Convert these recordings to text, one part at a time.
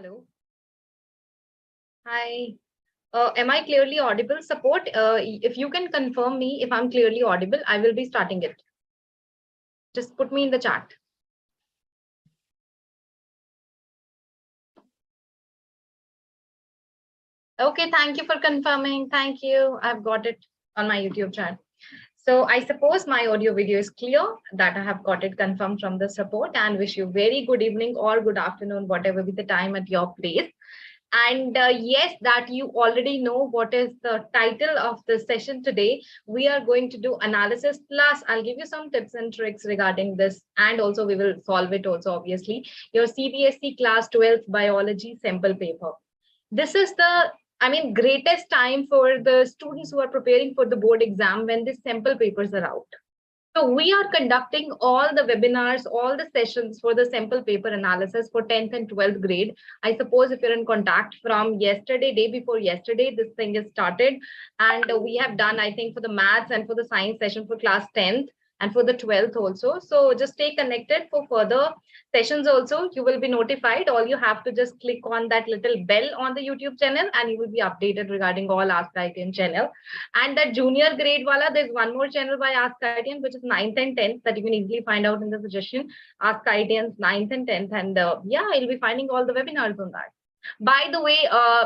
Hello. Hi. Am I clearly audible? Support. If you can confirm me if I'm clearly audible, I will be starting it. Just put me in the chat. Okay, thank you for confirming. Thank you. I've got it on my YouTube chat. So I suppose my audio video is clear, that I have got it confirmed from the support, and wish you very good evening or good afternoon, whatever be the time at your place. And yes, that you already know what is the title of the session today. We are going to do analysis, plus I'll give you some tips and tricks regarding this, and also we will solve it also, obviously. Your CBSE class 12th biology sample paper. This is the, greatest time for the students who are preparing for the board exam when the sample papers are out. So we are conducting all the webinars, all the sessions for the sample paper analysis for 10th and 12th grade. I suppose if you're in contact from yesterday, day before yesterday, this thing is started. And we have done, I think, for the maths and for the science session for class 10th and for the 12th also. So just stay connected for further sessions also. You will be notified. All you have to just click on that little bell on the YouTube channel and you will be updated regarding all Ask ITN channel. And that junior grade wala, there's one more channel by Ask ITN, which is 9th and 10th, that you can easily find out in the suggestion. Ask ITN's 9th and 10th. And yeah, you'll be finding all the webinars on that. By the way,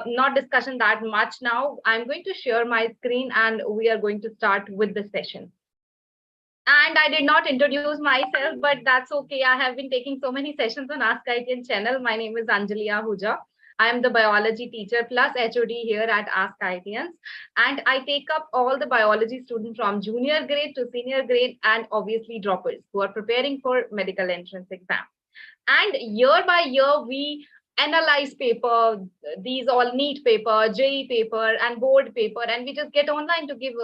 not discussion that much now. I'm going to share my screen and we are going to start with the session. And I did not introduce myself, but that's okay. I have been taking so many sessions on Ask ITN channel. My name is Anjali Ahuja. I am the biology teacher plus HOD here at Ask ITNs. And I take up all the biology students from junior grade to senior grade and obviously droppers who are preparing for medical entrance exam. And year by year, we analyze paper, these all NEET paper, JEE paper, and board paper, and we just get online to give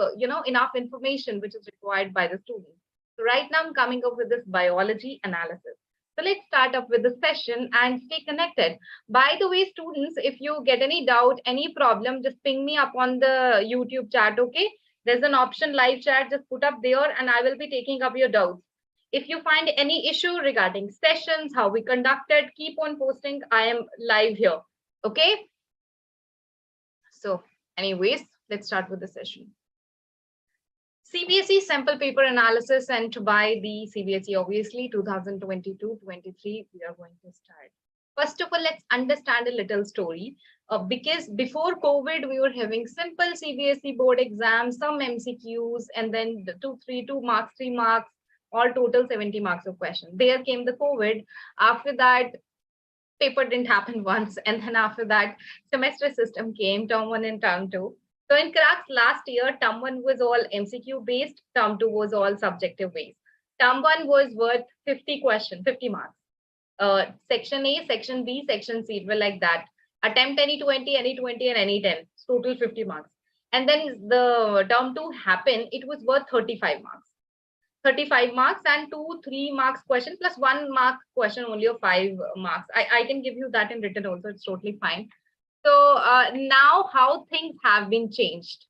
enough information which is required by the students. So right now I'm coming up with this biology analysis. So let's start up with the session and stay connected. By the way, students, if you get any doubt, any problem, just ping me up on the YouTube chat, okay? There's an option live chat, just put up there and I will be taking up your doubts. If you find any issue regarding sessions, how we conducted, keep on posting. I am live here. Okay. So anyways, let's start with the session. CBSE sample paper analysis and by the CBSE, obviously 2022-23, we are going to start. First of all, let's understand a little story. Because before COVID, we were having simple CBSE board exams, some MCQs, and then the 2 marks, 3 marks, all total 70 marks of question. There came the COVID. After that, paper didn't happen once. And then after that, semester system came, term 1 and term 2. So in cracks last year, term 1 was all MCQ based, term 2 was all subjective based. Term 1 was worth 50 questions, 50 marks. Section A, section B, section C, well, like that. Attempt any 20, any 20, and any 10. Total 50 marks. And then the term 2 happened, it was worth 35 marks. 35 marks and 2-3 marks question plus 1 mark question only of 5 marks. I can give you that in written also, it's totally fine. So now how things have been changed.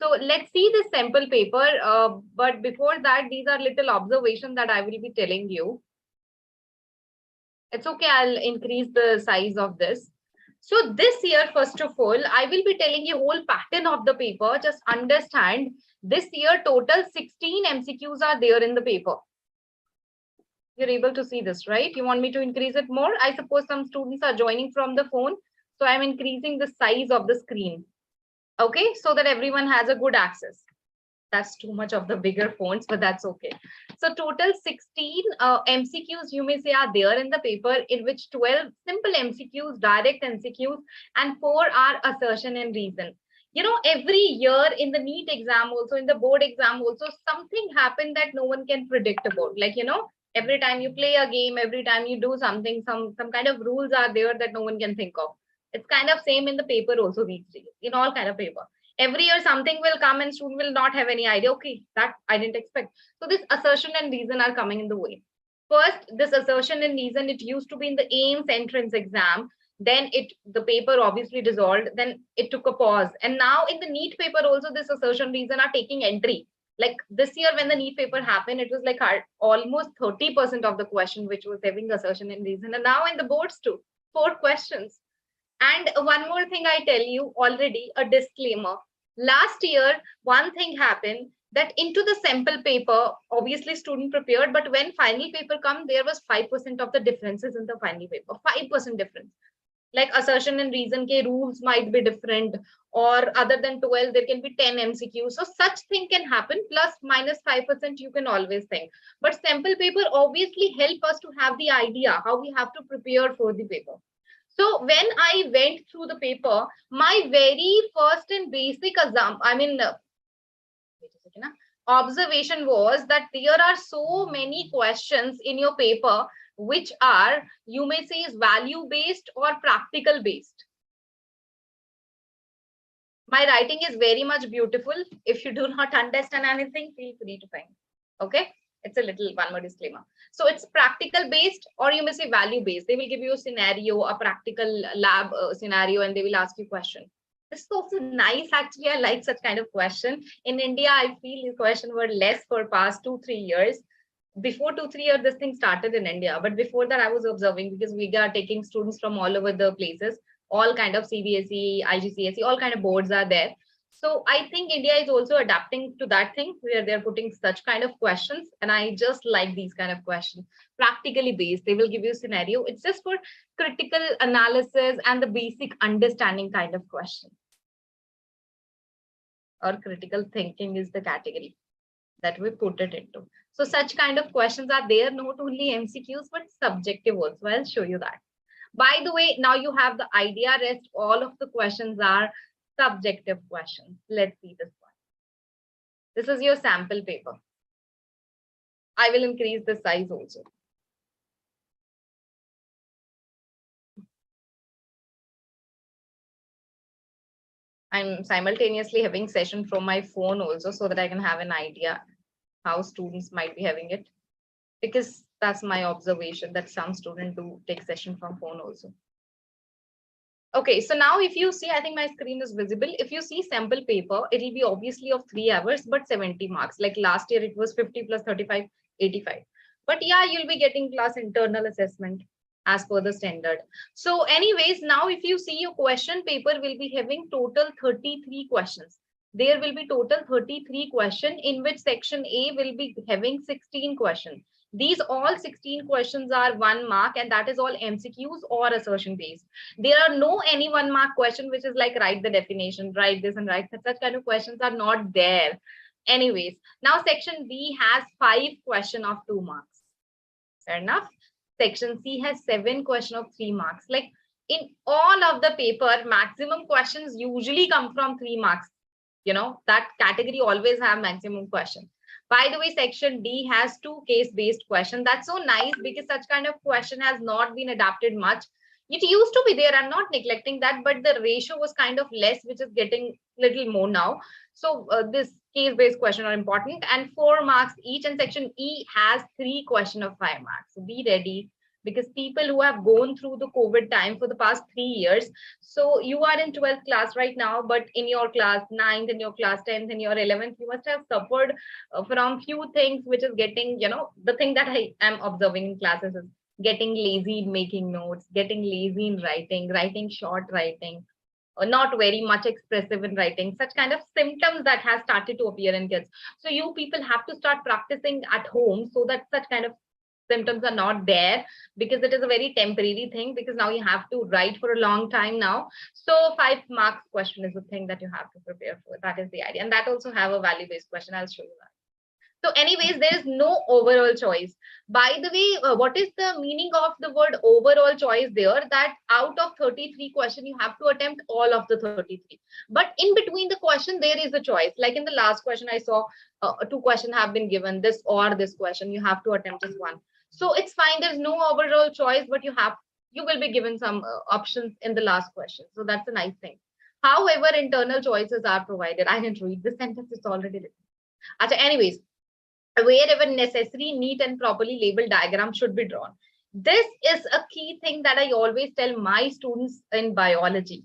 So let's see the sample paper. But before that, these are little observations that I will be telling you. It's okay, I'll increase the size of this. So this year, first of all, I will be telling you whole pattern of the paper. Just understand this year, total 16 MCQs are there in the paper. You're able to see this, right? You want me to increase it more? I suppose some students are joining from the phone. So I'm increasing the size of the screen. Okay, so that everyone has a good access. That's too much of the bigger fonts, but that's okay. So total 16 MCQs, you may say, are there in the paper, in which 12 simple MCQs, direct MCQs, and 4 are assertion and reason. You know, every year in the NEET exam also, in the board exam also, something happened that no one can predict about. Like, every time you play a game, every time you do something, some kind of rules are there that no one can think of. It's kind of same in the paper also these days, in all kind of paper. Every year something will come and student will not have any idea. Okay, that I didn't expect. So this assertion and reason are coming in the way. First, this assertion and reason, it used to be in the AIMS entrance exam. Then the paper obviously dissolved. Then it took a pause. And now in the NEET paper also, this assertion reason are taking entry. Like this year when the NEET paper happened, it was like almost 30% of the question which was having assertion and reason. And now in the boards too, 4 questions. And one more thing I tell you already, a disclaimer. Last year, one thing happened that into the sample paper, obviously student prepared, but when final paper come, there was 5% of the differences in the final paper, 5% difference. Like assertion and reason ke rules might be different, or other than 12, there can be 10 MCQs. So such thing can happen, plus minus 5% you can always think. But sample paper obviously help us to have the idea how we have to prepare for the paper. So when I went through the paper, my very first and basic observation was that there are so many questions in your paper which are, you may say, is value based or practical based. My writing is very much beautiful. If you do not understand anything, feel free to find. Okay, it's a little one more disclaimer. So it's practical based, or you may say value based. They will give you a scenario, a practical lab scenario, and they will ask you question. This is also nice. Actually, I like such kind of question. In India, I feel these questions were less for past 2-3 years. Before 2-3 years, this thing started in India. But before that, I was observing, because we are taking students from all over the places, all kind of CBSE, IGCSE, all kind of boards are there. So I think India is also adapting to that thing where they're putting such kind of questions. And I just like these kind of questions, practically based. They will give you a scenario. It's just for critical analysis and the basic understanding kind of question. Or critical thinking is the category that we put it into. So such kind of questions are there, not only MCQs, but subjective also. I'll show you that. By the way, now you have the idea. Rest all of the questions are subjective questions. Let's see this one. This is your sample paper. I will increase the size also. I'm simultaneously having session from my phone also, so that I can have an idea how students might be having it, because that's my observation that some students do take session from phone also. Okay, so now if you see, I think my screen is visible. If you see sample paper, it will be obviously of 3 hours, but 70 marks. Like last year, it was 50 plus 35, 85. But yeah, you'll be getting class internal assessment as per the standard. So anyways, now if you see your question paper will be having total 33 questions. There will be total 33 questions, in which section A will be having 16 questions. These all 16 questions are 1 mark, and that is all MCQs or assertion based. There are no any 1 mark question which is like write the definition, write this and write that. Such kind of questions are not there. Anyways, now section B has 5 questions of 2 marks. Fair enough. Section C has 7 questions of 3 marks. Like in all of the paper, maximum questions usually come from 3 marks. You know, that category always have maximum question. By the way, section D has 2 case-based questions. That's so nice, because such kind of question has not been adapted much. It used to be there. I'm not neglecting that, but the ratio was kind of less, which is getting little more now. So this case-based question are important, and 4 marks each. And section E has 3 questions of 5 marks. So be ready, because people who have gone through the COVID time for the past 3 years. So you are in 12th class right now, but in your class 9th, in your class 10th, in your 11th, you must have suffered from few things, which is getting, you know, the thing that I am observing in classes is getting lazy in making notes, getting lazy in writing, writing short writing, or not very much expressive in writing, such kind of symptoms that has started to appear in kids. So you people have to start practicing at home, so that such kind of symptoms are not there, because it is a very temporary thing, because now you have to write for a long time now. So 5 marks question is the thing that you have to prepare for. That is the idea. And that also have a value based question. I'll show you that. So anyways, there is no overall choice. By the way, what is the meaning of the word overall choice there? That out of 33 questions, you have to attempt all of the 33. But in between the question, there is a choice. Like in the last question, I saw 2 questions have been given, this or this question. You have to attempt just one. So it's fine. There's no overall choice, but you will be given some options in the last question. So that's a nice thing. However, internal choices are provided. I didn't read the sentence. It's already written. Anyways, wherever necessary, neat and properly labeled diagram should be drawn. This is a key thing that I always tell my students in biology.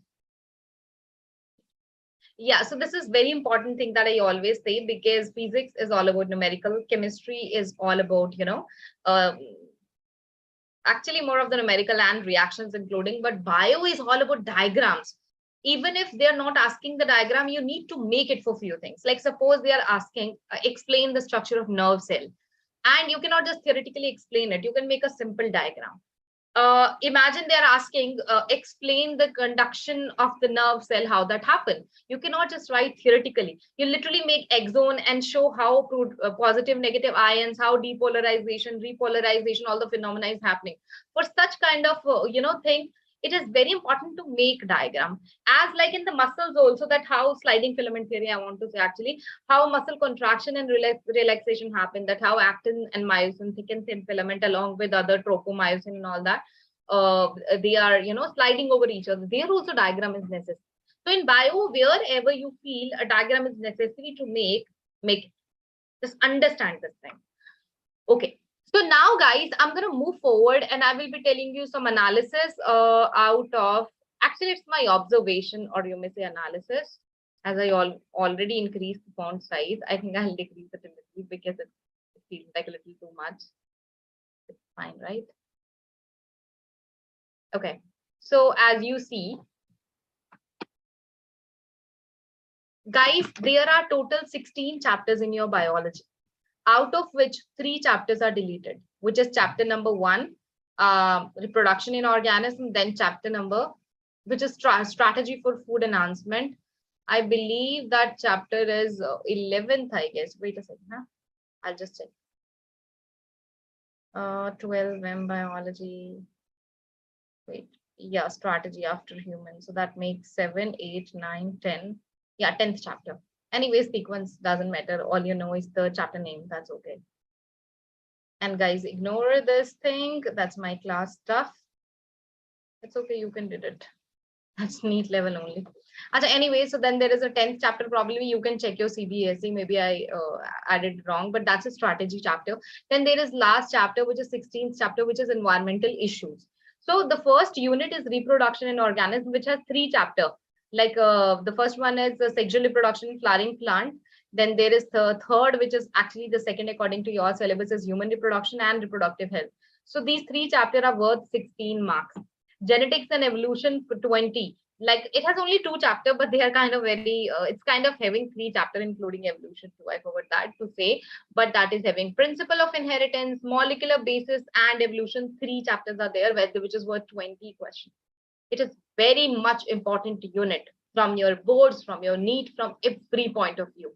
Yeah, so this is very important thing that I always say, because physics is all about numerical, chemistry is all about, actually more of the numerical and reactions including, but bio is all about diagrams. Even if they're not asking the diagram, you need to make it for few things. Like suppose they are asking, explain the structure of nerve cell, and you cannot just theoretically explain it. You can make a simple diagram. Imagine they're asking, explain the conduction of the nerve cell, how that happened. You cannot just write theoretically. You literally make exon and show how positive, negative ions, how depolarization, repolarization, all the phenomena is happening. For such kind of, thing, it is very important to make diagram. As like in the muscles also, that how sliding filament theory, I want to say actually, how muscle contraction and relaxation happen, that how actin and myosin, thicken thin filament along with other tropomyosin and all that, they are, sliding over each other. There also diagram is necessary. So in bio, wherever you feel a diagram is necessary to make it. Just understand this thing. Okay. So now guys, I'm going to move forward and I will be telling you some analysis out of, actually it's my observation, or you may say analysis. As I already increased the font size, I think I'll decrease it a little because it feels like a little too much. It's fine, right? Okay. So as you see, guys, there are total 16 chapters in your biology, out of which 3 chapters are deleted, which is chapter number 1, reproduction in organism, then chapter number, which is strategy for food enhancement. I believe that chapter is 11th, I guess. Wait a second, huh? I'll just check. 12 biology. Wait, yeah, strategy after human. So that makes 7, 8, 9, 10. Yeah, 10th chapter. Anyways, sequence doesn't matter. All you know is the chapter name. That's okay. And guys, ignore this thing. That's my class stuff. It's okay. You can do it. That's neat level only. Anyway, so then there is a 10th chapter. Probably you can check your CBSE. Maybe I added wrong, but that's a strategy chapter. Then there is last chapter, which is 16th chapter, which is environmental issues. So the first unit is reproduction in organism, which has 3 chapters. Like the first one is the sexual reproduction in flowering plant. Then there is the third, which is actually the second according to your syllabus, is human reproduction and reproductive health. So these 3 chapters are worth 16 marks. Genetics and evolution for 20. Like it has only 2 chapters, but they are kind of very, it's kind of having 3 chapters, including evolution too. I forgot that to say, but that is having principle of inheritance, molecular basis, and evolution. 3 chapters are there, which is worth 20 questions. It is very much important unit from your boards, from your NEET, from every point of view.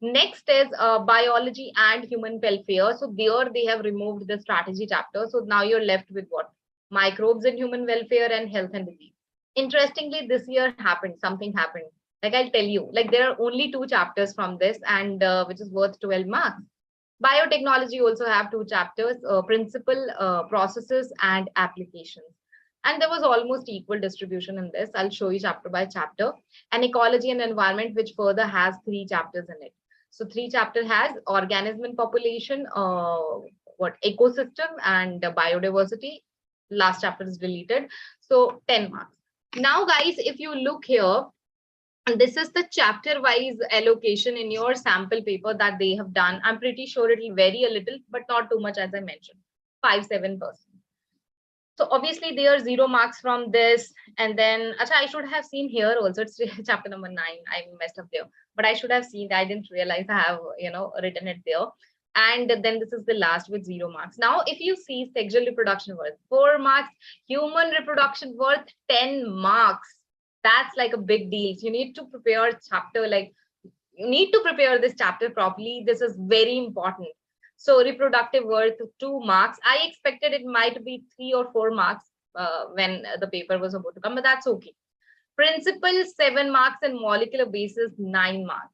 Next is biology and human welfare. So there they have removed the strategy chapter. So now you're left with what? Microbes and human welfare and health and disease. Interestingly, this year something happened. Like I'll tell you, like there are only 2 chapters from this, and which is worth 12 marks. Biotechnology also have 2 chapters, principle, processes, and applications. And there was almost equal distribution in this. I'll show you chapter by chapter. And ecology and environment, which further has 3 chapters in it. So 3 chapter has organism population, ecosystem, and biodiversity. Last chapter is deleted. So 10 marks. Now, guys, if you look here, and this is the chapter wise allocation in your sample paper that they have done. I'm pretty sure it will vary a little, but not too much, as I mentioned, 5-7%. So obviously there are 0 marks from this. And then I should have seen here also, it's chapter number 9. I messed up there, but I should have seen, I didn't realize I have, written it there. And then this is the last with 0 marks. Now, if you see sexual reproduction worth 4 marks, human reproduction worth 10 marks. That's like a big deal. You need to prepare a chapter, like you need to prepare this chapter properly. This is very important. So reproductive worth 2 marks. I expected it might be 3 or 4 marks when the paper was about to come, but that's okay. Principle 7 marks and molecular basis 9 marks.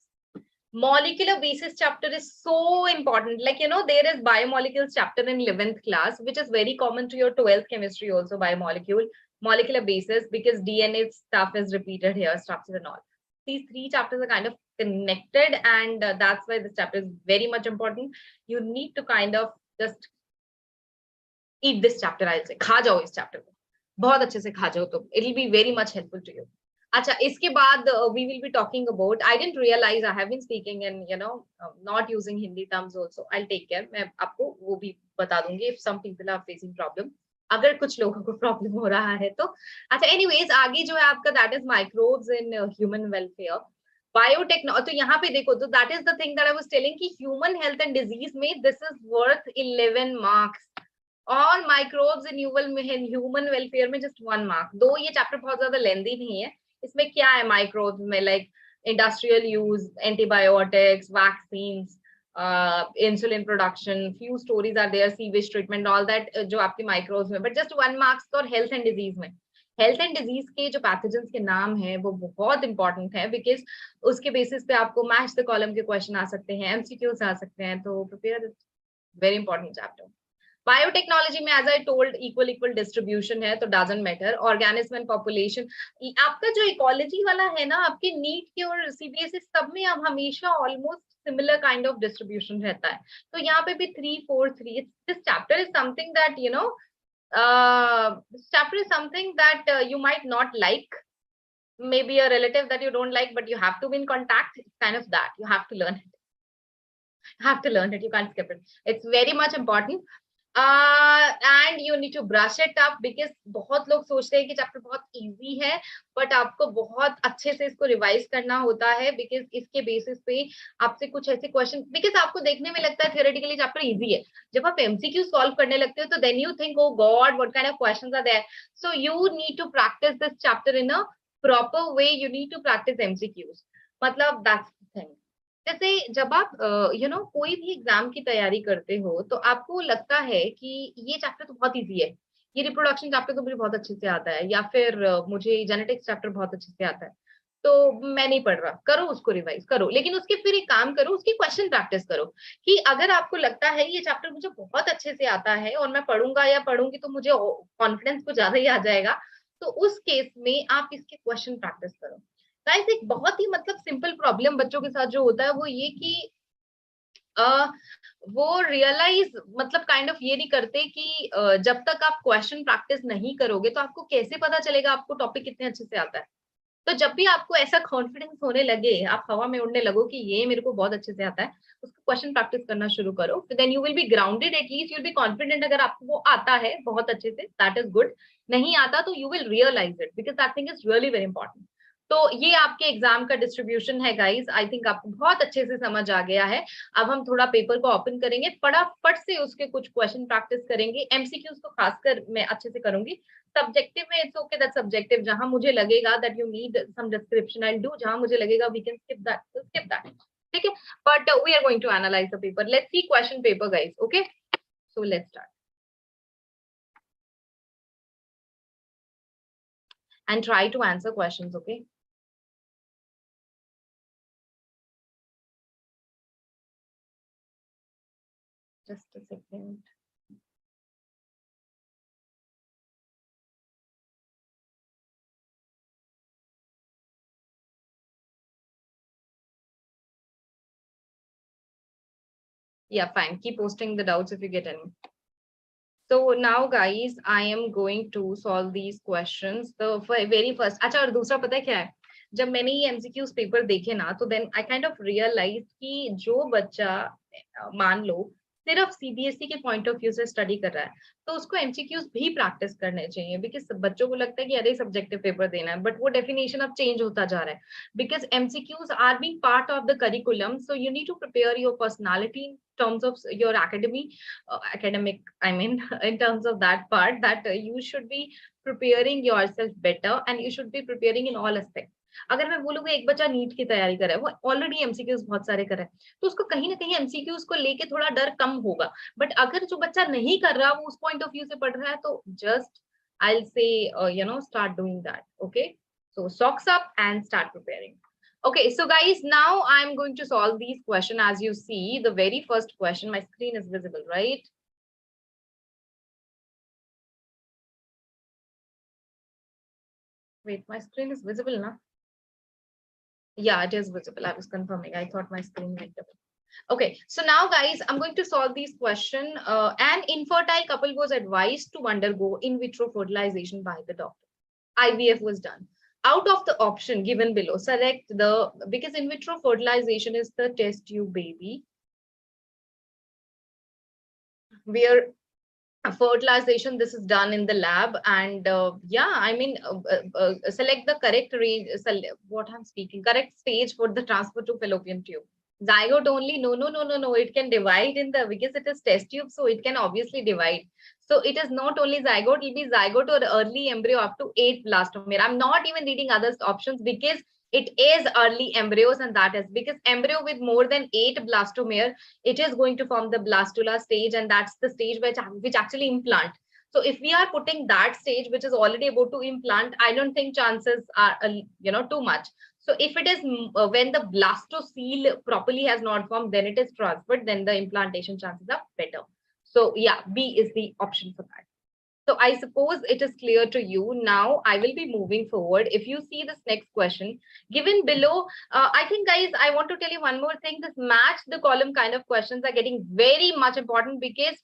Molecular basis chapter is so important. Like, there is biomolecules chapter in 11th class, which is very common to your 12th chemistry also, biomolecule, molecular basis, because DNA stuff is repeated here, structure and all. These 3 chapters are kind of connected, and that's why this chapter is very much important. You need to kind of just eat this chapter, I'll say. Kha jao is chapter. बहुत अच्छे से खा जाओ तो it will be very much helpful to you. अच्छा, इसके बाद we will be talking about, I didn't realize I have been speaking and not using Hindi terms also. I'll take care. मैं आपको वो भी बता दूंगी if some people are facing problem. अगर कुछ लोगों को प्रॉब्लम हो रहा है तो। अच्छा, एनीवेज आगे जो है आपका that is microbes in human welfare biotechnology. तो यहाँ पे देखो, तो that is the thing that I was telling कि ह्यूमन हेल्थ एंड डिजीज में दिस इज वर्थ 11 मार्क्स, और माइक्रोब्स इन ह्यूमन वेलफेयर में जस्ट 1 मार्क। दो ये चैप्टर बहुत ज्यादा लेंदी नहीं है। इसमें क्या है माइक्रोब्स में, like industrial use, antibiotics, vaccine, insulin production, few stories are there, sewage treatment, all that जो आपके माइक्रोब्स में, बट जस्ट 1 मार्क्स। और हेल्थ एंड डिजीज में, हेल्थ एंड डिजीज के जो पैथोजेंस के नाम है वो बहुत इंपॉर्टेंट है, बिकॉज उसके बेसिस पे आपको मैच द कॉलम के क्वेश्चन आ सकते हैं, एमसीक्यूज आ सकते हैं, तो prepare, very important chapter. Biotechnology में as I told equal equal distribution है, तो doesn't matter. Organism and population, आपका जो इकोलॉजी वाला है ना, आपके नीट के और सीबीएसई सब में अब हमेशा almost similar kind of distribution रहता है। तो यहाँ पे भी 3 4 3, this chapter is something that you know, this chapter is something that you might not like, maybe a relative that you don't like, but you have to be in contact. It's kind of that you have to learn it. You have to learn it, you can't skip it. It's very much important. And you need to brush it up, because बहुत लोग सोचते हैं कि chapter बहुत easy है, but आपको बहुत अच्छे से इसको रिवाइज करना होता है, बिकॉज इसके बेसिस पे आपसे कुछ ऐसे क्वेश्चन, बिकॉज आपको देखने में लगता है थियोरेटिकली चैप्टर इजी है, जब आप एमसीक्यू सॉल्व करने लगते हो तो then you think, oh god what kind of questions are there. So you need to practice this chapter in a proper way, you need to practice MCQs, मतलब that's the thing. जैसे जब आप कोई भी एग्जाम की तैयारी करते हो, तो आपको लगता है कि ये चैप्टर तो बहुत इजी है, ये रिप्रोडक्शन चैप्टर तो मुझे बहुत अच्छे से आता है, या फिर मुझे जेनेटिक्स चैप्टर बहुत अच्छे से आता है, तो मैं नहीं पढ़ रहा। करो, उसको रिवाइज करो, लेकिन उसके फिर एक काम करो, उसकी क्वेश्चन प्रैक्टिस करो, कि अगर आपको लगता है ये चैप्टर मुझे बहुत अच्छे से आता है और मैं पढ़ूंगा या पढ़ूंगी तो मुझे कॉन्फिडेंस कुछ ज्यादा ही आ जाएगा, तो उस केस में आप इसके क्वेश्चन प्रैक्टिस करो। गाइस, एक बहुत ही मतलब सिंपल प्रॉब्लम बच्चों के साथ जो होता है वो ये कि वो रियलाइज मतलब काइंड ऑफ ये नहीं करते कि जब तक आप क्वेश्चन प्रैक्टिस नहीं करोगे तो आपको कैसे पता चलेगा आपको टॉपिक कितने अच्छे से आता है। तो जब भी आपको ऐसा कॉन्फिडेंस होने लगे, आप हवा में उड़ने लगो कि ये मेरे को बहुत अच्छे से आता है, उसको क्वेश्चन प्रैक्टिस करना शुरू करो, then you will be grounded, at least you will be confident. अगर आपको वो आता है बहुत अच्छे से, दैट इज गुड। नहीं आता तो you will realize it, because that thing is really very important. तो ये आपके एग्जाम का डिस्ट्रीब्यूशन है गाइस, आई थिंक आपको बहुत अच्छे से समझ आ गया है। अब हम थोड़ा पेपर को ओपन करेंगे, फटाफट से उसके कुछ क्वेश्चन प्रैक्टिस करेंगे, एमसीक्यूज को खासकर मैं अच्छे से करूंगी। सब्जेक्टिव में इट्स ओके, दैट सब्जेक्टिव, जहां मुझे लगेगा that you need some description I do, जहां मुझे लगेगा वी कैन स्किप दैट, तो स्किप दैट, ठीक है। But we are going to analyze the paper, let's see question paper guys, okay. So let's start and try to answer questions, okay? Just a second. Yeah, fine. Keep posting the doubts if you get any. So now guys, I am going to solve these questions. The very first, अच्छा, और दूसरा पता है क्या है, जब मैंने ये एमसीक्यूज पेपर देखे ना, तो then I kind of realize कि जो बच्चा मान लो सिर्फ सीबीएसई के पॉइंट ऑफ व्यू से स्टडी कर रहा है, तो उसको एमसीक्यूज भी प्रैक्टिस करने चाहिए, बिकॉज बच्चों को लगता है कि अरे सब्जेक्टिव पेपर देना है, बट वो डेफिनेशन अब चेंज होता जा रहा है, because MCQs are being part of the curriculum, so you need to prepare your personality in terms of your academic, I mean, in terms of that part, that you should be preparing yourself better and you should be preparing in all aspects. अगर मैं बोलूंगी एक बच्चा NEET की तैयारी कर रहा है, वो ऑलरेडी एमसीक्यूज बहुत सारे कर रहा है, तो उसको कहीं ना कहीं एमसीक्यूज को लेके थोड़ा डर कम होगा। बट अगर जो बच्चा नहीं कर रहा, वो उस पॉइंट ऑफ व्यू से पढ़ रहा है, तो just I'll say start doing that, okay? So socks up and start preparing. Okay, so guys, now I'm going to solve these questions. As you see, the very first question, my screen is visible, right? Wait, my screen is visible, na? Yeah, it is visible. I was confirming. I thought my screen went up. Okay, so now guys, I'm going to solve these questions. An infertile couple was advised to undergo in vitro fertilization by the doctor. IVF was done. Out of the option given below, select the, because in vitro fertilization is the test tube baby, where fertilization, this is done in the lab, and yeah, I mean, select the correct range, what I'm speaking, correct stage for the transfer to fallopian tube. Zygote only? No, no, no, no, no. It can divide in the, because it is test tube, so it can obviously divide. So it is not only zygote, it will be zygote or early embryo up to 8 blastomere. I'm not even reading other options because it is early embryos, and that is because embryo with more than 8 blastomere, it is going to form the blastula stage, and that's the stage which actually implant. So if we are putting that stage which is already about to implant, I don't think chances are too much. So if it is when the blastocele properly has not formed, then it is transferred, then the implantation chances are better. So yeah, B is the option for that. So I suppose it is clear to you. Now I will be moving forward. If you see this next question given below, I think guys, I want to tell you one more thing. This match the column kind of questions are getting very much important, because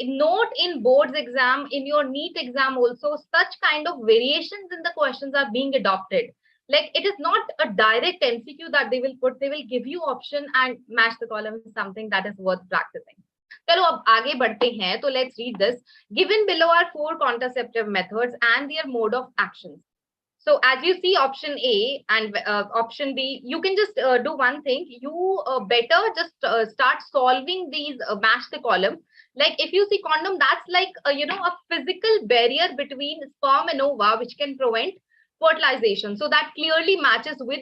note in boards exam, in your NEET exam also, such kind of variations in the questions are being adopted. Like, it is not a direct MCQ that they will put. They will give you option, and match the column is something that is worth practicing. चलो अब आगे बढ़ते हैं, तो let's read this. Given below are 4 contraceptive methods and their mode of action. So as you see option A and option B, you can just do one thing. You better just start solving these, match the column. Like if you see condom, that's like a physical barrier between sperm and ova, which can prevent fertilization. So that clearly matches with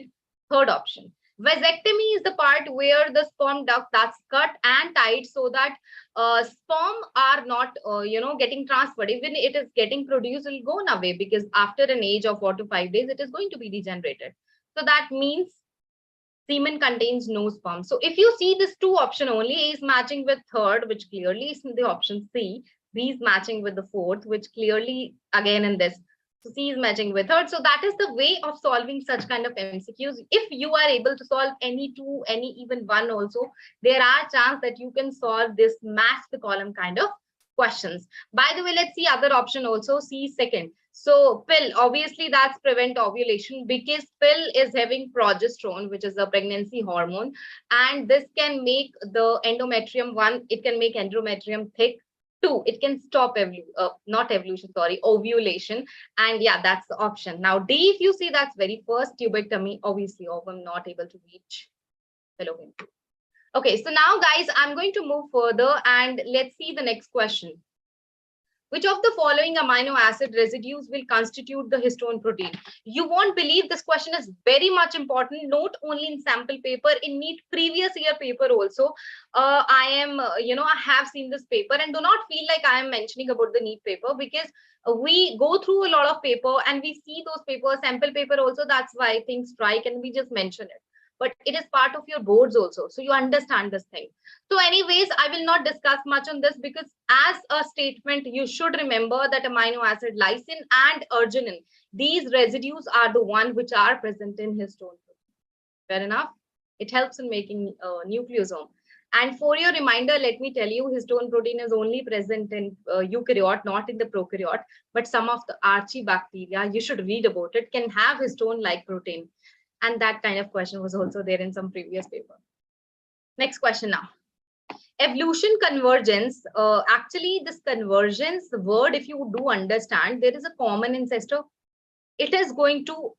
third option. Vasectomy is the part where the sperm duct that's cut and tied so that sperm are not getting transferred. Even it is getting produced, it will go away, because after an age of 4 to 5 days it is going to be degenerated. So that means semen contains no sperm. So if you see this 2 option only, A is matching with third, which clearly is in the option C. B is matching with the fourth, which clearly again in this. So C is matching with third. So that is the way of solving such kind of MCQs. If you are able to solve any 2, any even 1 also, there are chance that you can solve this match the column kind of questions. By the way, let's see other option also. C second. So pill, obviously that's prevent ovulation, because pill is having progesterone, which is a pregnancy hormone, and this can make the endometrium, 1, it can make endometrium thick. 2, it can stop ovulation. And yeah, that's the option. Now D, if you see, that's very first, tubectomy, obviously ovum not able to reach fallopian tube. Okay, so now guys, I'm going to move further and let's see the next question. Which of the following amino acid residues will constitute the histone protein? You won't believe this question is very much important, not only in sample paper, in NEET previous year paper also. I have seen this paper, and do not feel like I am mentioning about the NEET paper, because we go through a lot of paper and we see those papers, sample paper also. That's why things strike and we just mention it. But it is part of your boards also, so you understand this thing. So anyways, I will not discuss much on this, because as a statement, you should remember that amino acid lysine and arginine, these residues are the one which are present in histone. Fair enough? It helps in making nucleosome. And for your reminder, let me tell you, histone protein is only present in eukaryote, not in the prokaryote. But some of the archibacteria, you should read about it, can have histone-like protein. And that kind of question was also there in some previous paper. Next question now. Evolution convergence. Actually, this convergence word, if you do understand, there is a common ancestor. It is going to,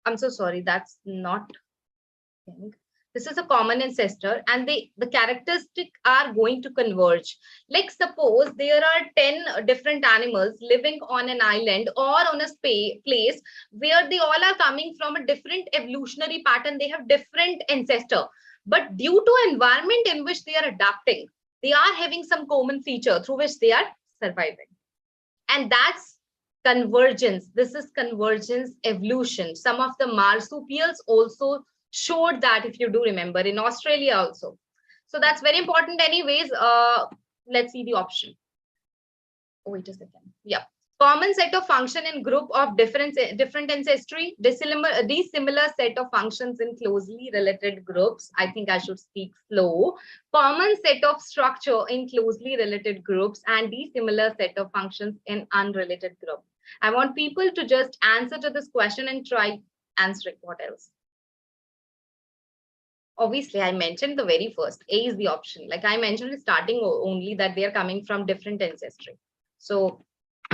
I'm so sorry, that's not, this is a common ancestor, and the characteristics are going to converge. Like suppose there are 10 different animals living on an island or on a place where they all are coming from a different evolutionary pattern. They have different ancestor, but due to environment in which they are adapting, they are having some common feature through which they are surviving. And that's convergence. This is convergence evolution. Some of the marsupials also showed that, if you do remember, in Australia also. So that's very important. Anyways, let's see the option. Oh, wait a second. Yeah. Common set of function in group of different ancestry, dissimilar set of functions in closely related groups. I think I should speak slow. Common set of structure in closely related groups, and dissimilar set of functions in unrelated group. I want people to just answer to this question and try answering. What else? Obviously, I mentioned the very first. A is the option. Like I mentioned starting only that they are coming from different ancestry. So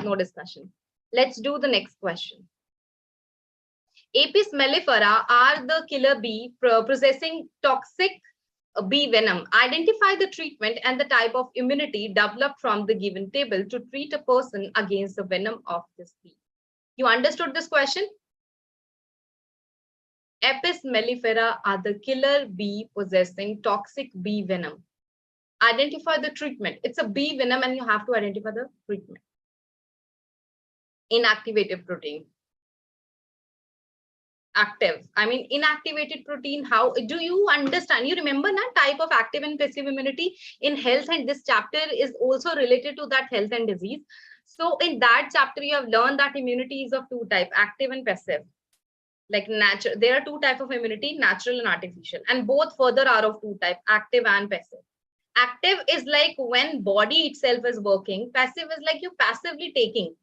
no discussion. Let's do the next question. Apis mellifera are the killer bee possessing toxic bee venom. Identify the treatment and the type of immunity developed from the given table to treat a person against the venom of this bee. You understood this question? Apis mellifera are the killer bee possessing toxic bee venom. Identify the treatment. It's a bee venom and you have to identify the treatment. Inactivated protein. Active. I mean, inactivated protein. How do you understand? You remember that type of active and passive immunity in health, and this chapter is also related to that health and disease. So in that chapter, you have learned that immunity is of two types, active and passive. Like natural, there are two types of immunity, natural and artificial, and both further are of two types, active and passive. Active is like when body itself is working. Passive is like you passively taking.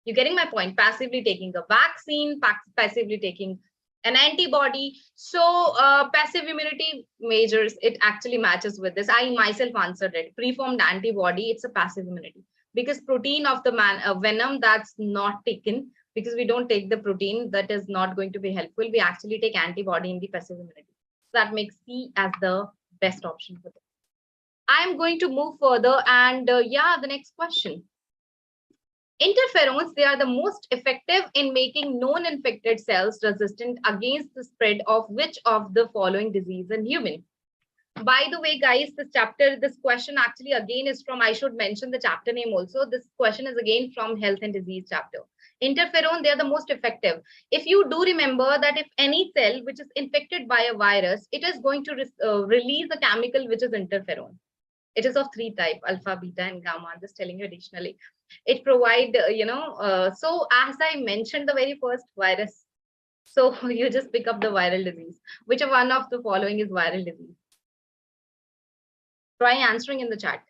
You're getting my point? Passively taking a vaccine, passively taking an antibody. So passive immunity measures, it actually matches with this. I myself answered it. Preformed antibody, it's a passive immunity. Because protein of the venom that's not taken, because we don't take the protein, that is not going to be helpful. We actually take antibody in the passive immunity. So that makes C as the best option for this. I'm going to move further and yeah, the next question. Interferons, they are the most effective in making known infected cells resistant against the spread of which of the following disease in human. By the way, guys, this question actually again is from, I should mention the chapter name also. This question is again from health and disease chapter. Interferon, they are the most effective. If you do remember that if any cell which is infected by a virus, it is going to release a chemical which is interferon. It is of three types, alpha, beta, and gamma. I'm just telling you additionally. It provide, so as I mentioned the very first virus, so you just pick up the viral disease. Which one of the following is viral disease? Try answering in the chat.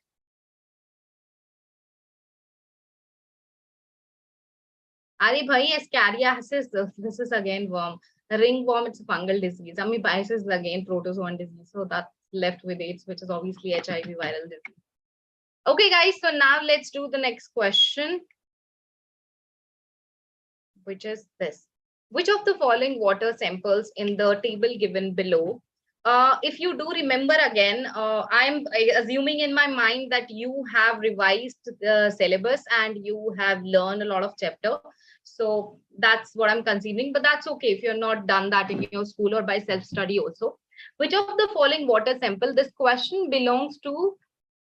Ari bhai, scariasis, this is again worm. Ringworm, it's a fungal disease. Amoebiasis is again protozoan disease. So that's left with AIDS, which is obviously HIV viral disease. Okay, guys, so now let's do the next question, which is this. Which of the following water samples in the table given below? If you do remember again, I'm assuming in my mind that you have revised the syllabus and you have learned a lot of chapter. So that's what I'm considering, but that's okay if you're not done that in your school or by self-study also. Which of the following water sample? This question belongs to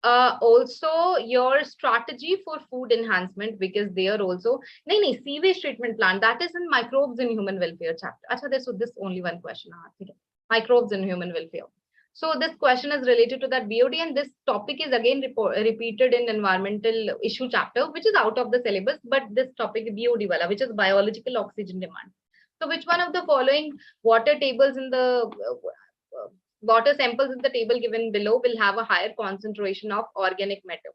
also your strategy for food enhancement, because they are also sewage treatment plant, that is in microbes in human welfare chapter. Achha, so this only one question. Microbes in human welfare. So this question is related to that BOD, and this topic is again repeated in environmental issue chapter, which is out of the syllabus, but this topic BOD wala, which is biological oxygen demand. So which one of the following water tables in the water samples in the table given below will have a higher concentration of organic matter?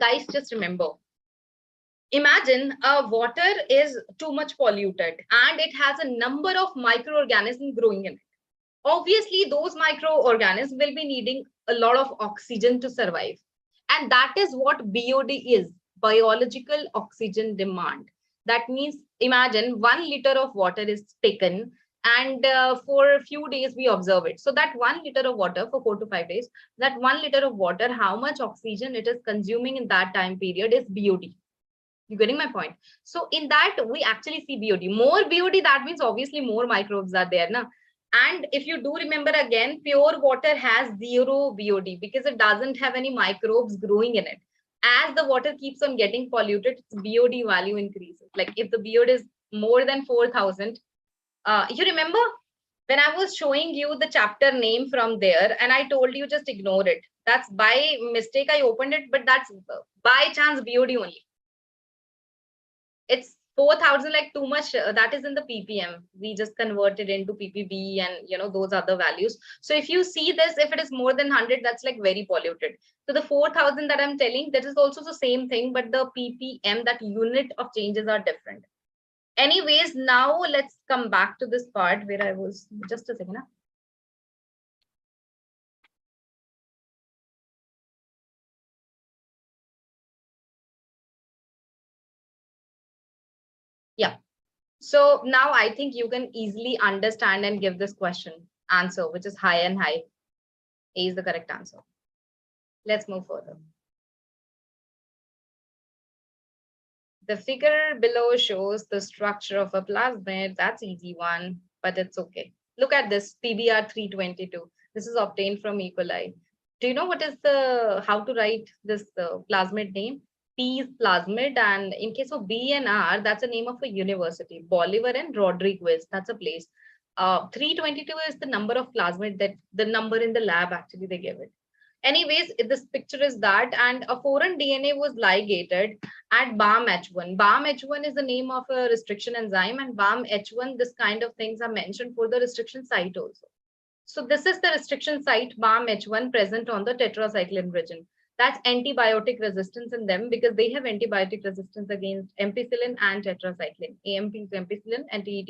Guys, just remember, imagine water is too much polluted and it has a number of microorganisms growing in it. Obviously, those microorganisms will be needing a lot of oxygen to survive. And that is what BOD is, biological oxygen demand. That means, imagine 1 liter of water is taken and for a few days we observe it. So that 1 liter of water for 4 to 5 days, that 1 liter of water, how much oxygen it is consuming in that time period is BOD. You getting my point? So in that we actually see BOD. More BOD, that means obviously more microbes are there. Na? And if you do remember again, pure water has 0 BOD because it doesn't have any microbes growing in it. As the water keeps on getting polluted, its BOD value increases. Like if the BOD is more than 4,000, you remember when I was showing you the chapter name from there and I told you just ignore it. That's by mistake I opened it, but that's by chance BOD only. It's 4,000 like too much. That is in the ppm. We just converted into ppb and those other values. So if you see this, if it is more than 100, that's like very polluted. So the 4,000 that I'm telling, that is also the same thing, but the ppm, that unit of changes are different. Anyways, now let's come back to this part where I was, just a second. So now I think you can easily understand and give this question answer, which is high and high. A is the correct answer. Let's move further. The figure below shows the structure of a plasmid. That's easy one, but it's okay. Look at this PBR 322. This is obtained from E. coli. Do you know what is how to write this plasmid name? P is plasmid, and in case of B and R, that's a name of a university. Bolivar and Rodriguez, that's a place. 322 is the number of plasmid, that the number in the lab actually they gave it. Anyways, this picture is that, and a foreign DNA was ligated at BAM-H1. BAM-H1 is the name of a restriction enzyme, and BAM-H1, this kind of things are mentioned for the restriction site also. So this is the restriction site BAM-H1 present on the tetracycline region. That's antibiotic resistance in them because they have antibiotic resistance against ampicillin and tetracycline. AMP is ampicillin and TET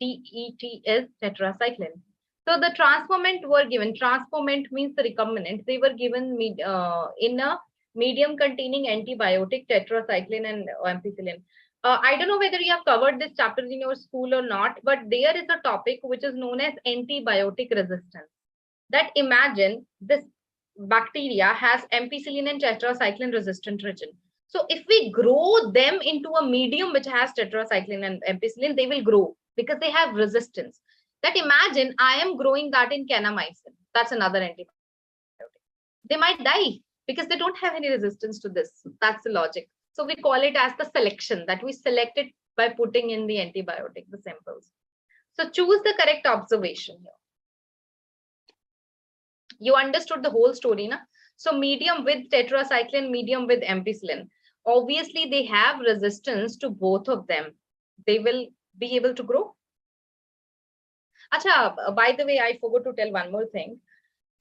is tetracycline. So the transformant were given. Transformant means the recombinant. They were given in a medium containing antibiotic, tetracycline and ampicillin. I don't know whether you have covered this chapter in your school or not, but there is a topic which is known as antibiotic resistance. That imagine this bacteria has ampicillin and tetracycline resistant region. So if we grow them into a medium which has tetracycline and ampicillin, they will grow because they have resistance. That imagine I am growing that in kanamycin. That's another antibiotic. They might die because they don't have any resistance to this. That's the logic. So we call it as the selection, that we select it by putting in the antibiotic, the samples. So choose the correct observation here. You understood the whole story, na? So medium with tetracycline, medium with ampicillin. Obviously, they have resistance to both of them. They will be able to grow. Acha, by the way, I forgot to tell one more thing.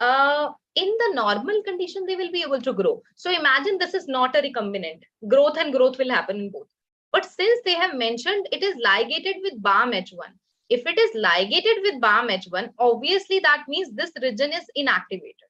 In the normal condition, they will be able to grow. So imagine this is not a recombinant. Growth and growth will happen in both. But since they have mentioned it is ligated with BAM-H1, if it is ligated with BAM-H1, obviously that means this region is inactivated.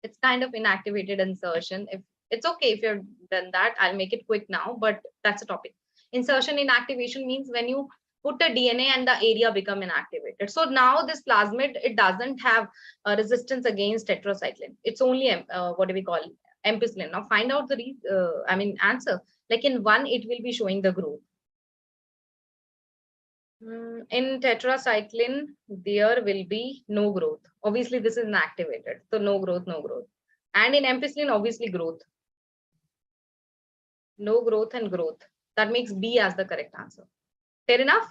It's kind of inactivated insertion. If it's okay if you've done that, I'll make it quick now, but that's a topic. Insertion inactivation means when you put a DNA and the area become inactivated. So now this plasmid, it doesn't have a resistance against tetracycline. It's only what do we call ampicillin. Now find out the answer. Like in one, it will be showing the growth. In tetracycline, there will be no growth. Obviously, this is inactivated. So no growth, no growth. And in ampicillin, obviously growth. No growth and growth. That makes B as the correct answer. Fair enough?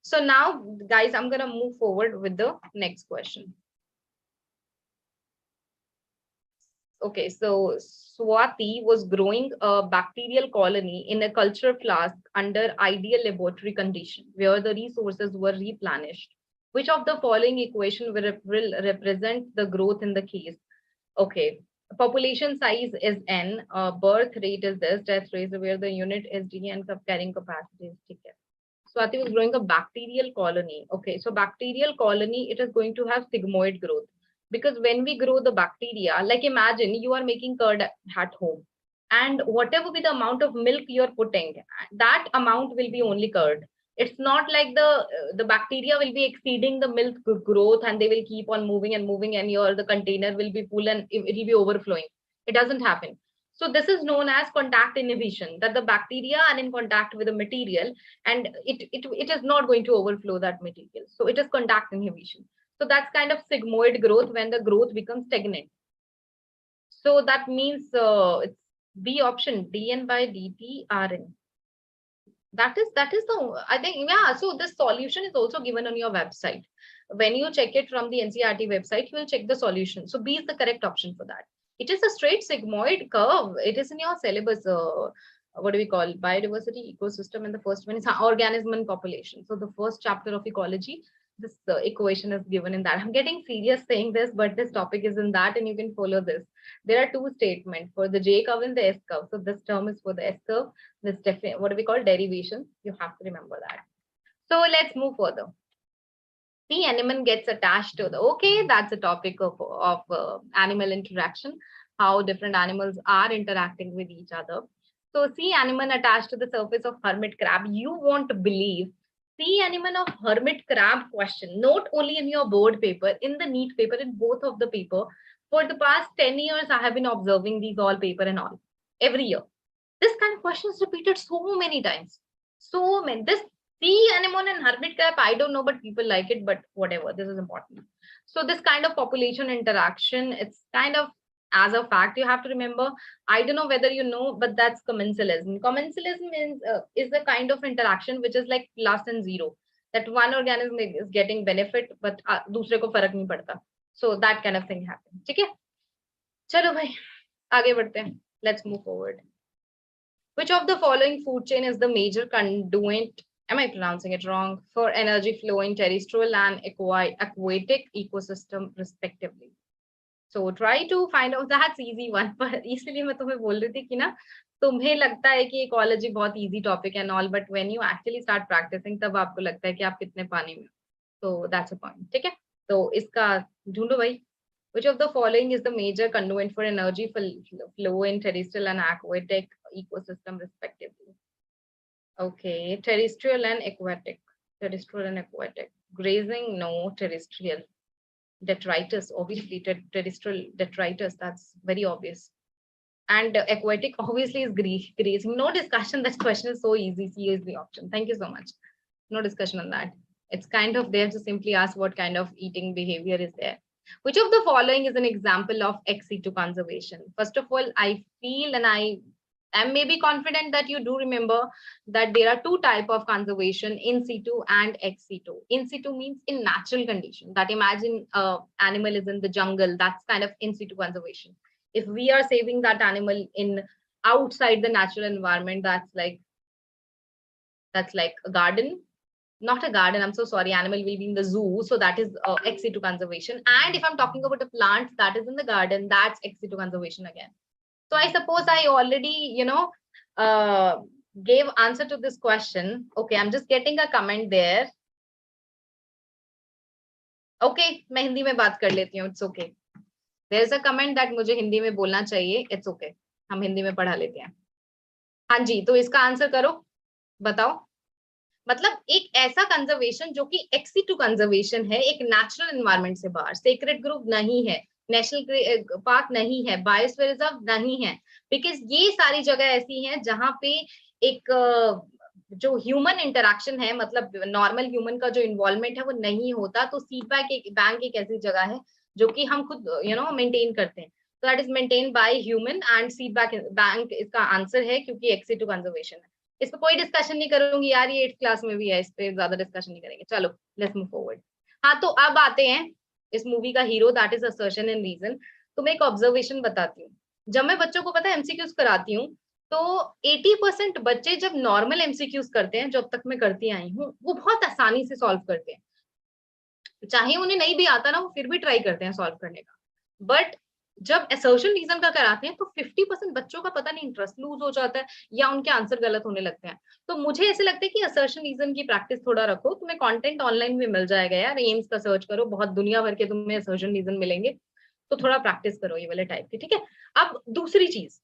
So now, guys, I'm going to move forward with the next question. Okay, so Swati was growing a bacterial colony in a culture flask under ideal laboratory condition where the resources were replenished. Which of the following equation will represent the growth in the case? Okay, population size is N, birth rate is this, death rate where the unit is D and carrying capacity is T. Swati was growing a bacterial colony. Okay, so bacterial colony, it is going to have sigmoid growth. Because when we grow the bacteria, like imagine you are making curd at home, and whatever be the amount of milk you're putting, that amount will be only curd. It's not like the bacteria will be exceeding the milk growth and they will keep on moving and moving and the container will be full and it will be overflowing. It doesn't happen. So this is known as contact inhibition, that the bacteria are in contact with the material and it is not going to overflow that material. So it is contact inhibition. So that's kind of sigmoid growth when the growth becomes stagnant. So that means it's B option, dN by dt Rn. That is the, I think, yeah. So this solution is also given on your website. When you check it from the NCERT website, you will check the solution. So B is the correct option for that. It is a straight sigmoid curve. It is in your syllabus. What do we call biodiversity, ecosystem, and the first one is organism population. So the first chapter of ecology, this equation is given in that. I'm getting serious saying this, but this topic is in that and you can follow this. There are two statements for the J curve and the S curve. So this term is for the S curve. This what do we call derivation? You have to remember that. So let's move further. C animal gets attached to the, okay, that's a topic of animal interaction, how different animals are interacting with each other. So sea anemone attached to the surface of hermit crab. You won't believe sea anemone of hermit crab question, not only in your board paper, in the NEET paper, in both of the paper. For the past 10 years, I have been observing these all paper and all. Every year. This kind of question is repeated so many times. So many. This sea anemone and hermit crab, I don't know, but people like it, but whatever, this is important. So this kind of population interaction, it's kind of, as a fact, you have to remember, I don't know whether you know, but that's commensalism. Commensalism is the kind of interaction which is like plus and zero. That one organism is getting benefit, but दूसरे को फर्क नहीं पड़ता. So that kind of thing happens. ठीक है? चलो भाई, आगे बढ़ते हैं. Let's move forward. Which of the following food chain is the major conduit, am I pronouncing it wrong, for energy flow in terrestrial and aquatic ecosystem respectively? So try to find out. That's easy one. पर इसलिए मैं तुम्हें बोल रही थी कि ना तुम्हें लगता है कि ecology बहुत easy topic and all, but when you actually start practicing तब आपको लगता है कि आप कितने पानी में. So that's a point. ठीक है? तो इसका ढूंढो भाई. Which of the following is the major conduit for energy flow in terrestrial and aquatic ecosystem respectively? Okay, terrestrial and aquatic. Terrestrial and aquatic. Grazing, no. Terrestrial. Detritus, obviously. Terrestrial detritus, that's very obvious. And aquatic, obviously, is grazing. No discussion. That question is so easy. C is the option. Thank you so much. No discussion on that. It's kind of there to simply ask what kind of eating behavior is there. Which of the following is an example of ex situ conservation? First of all, I feel and I am maybe confident that you do remember that there are two types of conservation, in situ and ex situ. In situ means in natural condition. That imagine animal is in the jungle, that's kind of in situ conservation. If we are saving that animal in outside the natural environment, that's like a garden. Not a garden, I'm so sorry, animal will be in the zoo, so that is ex situ conservation. And if I'm talking about a plant that is in the garden, that's ex situ conservation again. So I suppose I already, gave answer to this question. Okay, I'm just getting a comment there. Okay, मैं हिंदी में बात कर लेती हूँ, it's okay. There's a comment that मुझे हिंदी में बोलना चाहिए, it's okay. हम हिंदी में पढ़ा लेते हैं. हाँ जी, तो इसका आंसर करो, बताओ. मतलब एक ऐसा कंजर्वेशन जो कि एक्स सिटू कंजर्वेशन है, एक नेचुरल एनवायरनमेंट से बाहर, सेक्रेट ग्रुप नहीं है, नेशनल पार्क नहीं है, बायोस्फीयर रिजर्व नहीं है, बिकॉज ये सारी जगह ऐसी हैं जहां पे एक जो ह्यूमन इंटरेक्शन है, मतलब नॉर्मल ह्यूमन का जो इन्वॉल्वमेंट है वो नहीं होता. तो सीपैक एक बैंक एक ऐसी जगह है जो कि हम खुद मेंटेन करते हैं. तो that is maintain by human and CPEC bank इसका आंसर है, क्योंकि एक्स सिटू कंजर्वेशन है. इस पर कोई डिस्कशन नहीं करूंगी यार, ये 8th क्लास में भी है, इस पे ज्यादा डिस्कशन नहीं करेंगे. चलो लेट्स मूव फॉरवर्ड. हाँ, तो अब आते हैं इस मूवी का hero, that is assertion and reason. तुम्हें एक ऑब्जर्वेशन बताती हूँ. जब मैं बच्चों को पता है एमसीक्यूज कराती हूँ, तो 80% बच्चे जब नॉर्मल एमसीक्यूज करते हैं, जो अब तक मैं करती आई हूँ, वो बहुत आसानी से सॉल्व करते हैं. चाहे उन्हें नहीं भी आता ना, वो फिर भी ट्राई करते हैं सॉल्व करने का. बट जब असर्शन रीजन का कराते हैं तो 50% बच्चों का पता नहीं इंटरेस्ट लूज हो जाता है या उनके आंसर गलत होने लगते हैं. तो मुझे ऐसे लगता है कि असर्शन रीजन की प्रैक्टिस थोड़ा रखो. तुम्हें कंटेंट ऑनलाइन भी मिल जाएगा यार, एम्स का सर्च करो, बहुत दुनिया भर के तुम्हें असर्शन रीजन मिलेंगे. तो थोड़ा प्रैक्टिस करो ये वाले टाइप की. ठीक है. अब दूसरी चीज,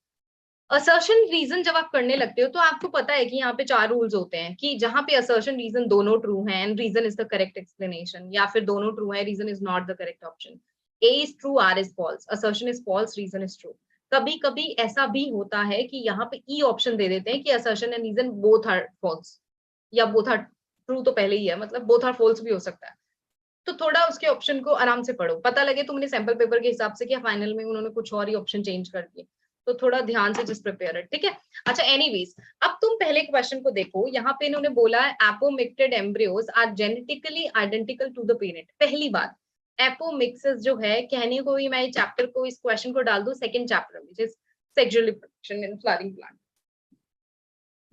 असर्शन रीजन जब आप करने लगते हो तो आपको पता है कि यहाँ पे 4 रूल्स होते हैं कि जहां पे असर्शन रीजन दोनों ट्रू हैं and reason is the correct explanation, या फिर दोनों ट्रू है, reason is not the correct option. A is true, R is false, assertion is false, reason is true. कभी कभी ऐसा भी होता है कि यहाँ पे E ऑप्शन दे देते हैं कि assertion and reason both are false, या both are true तो पहले ही है, मतलब both are false भी हो सकता है. तो थोड़ा उसके ऑप्शन को आराम से पढ़ो, पता लगे तुमने सैंपल पेपर के हिसाब से किया, फाइनल में उन्होंने कुछ और ही ऑप्शन चेंज कर दिए, तो थोड़ा ध्यान से जस्ट प्रिपेयर है. ठीक है. अच्छा, एनीवेज, अब तुम पहले क्वेश्चन को देखो. यहाँ पे इन्होंने बोला है apomicted embryos are genetically identical to the parent. पहली बात, एपोमिक्सिस जो है, कहने को भी मैं चैप्टर को, इस क्वेश्चन को डाल दूं सेकंड चैप्टर में, जिस sexual reproduction in flowering plant,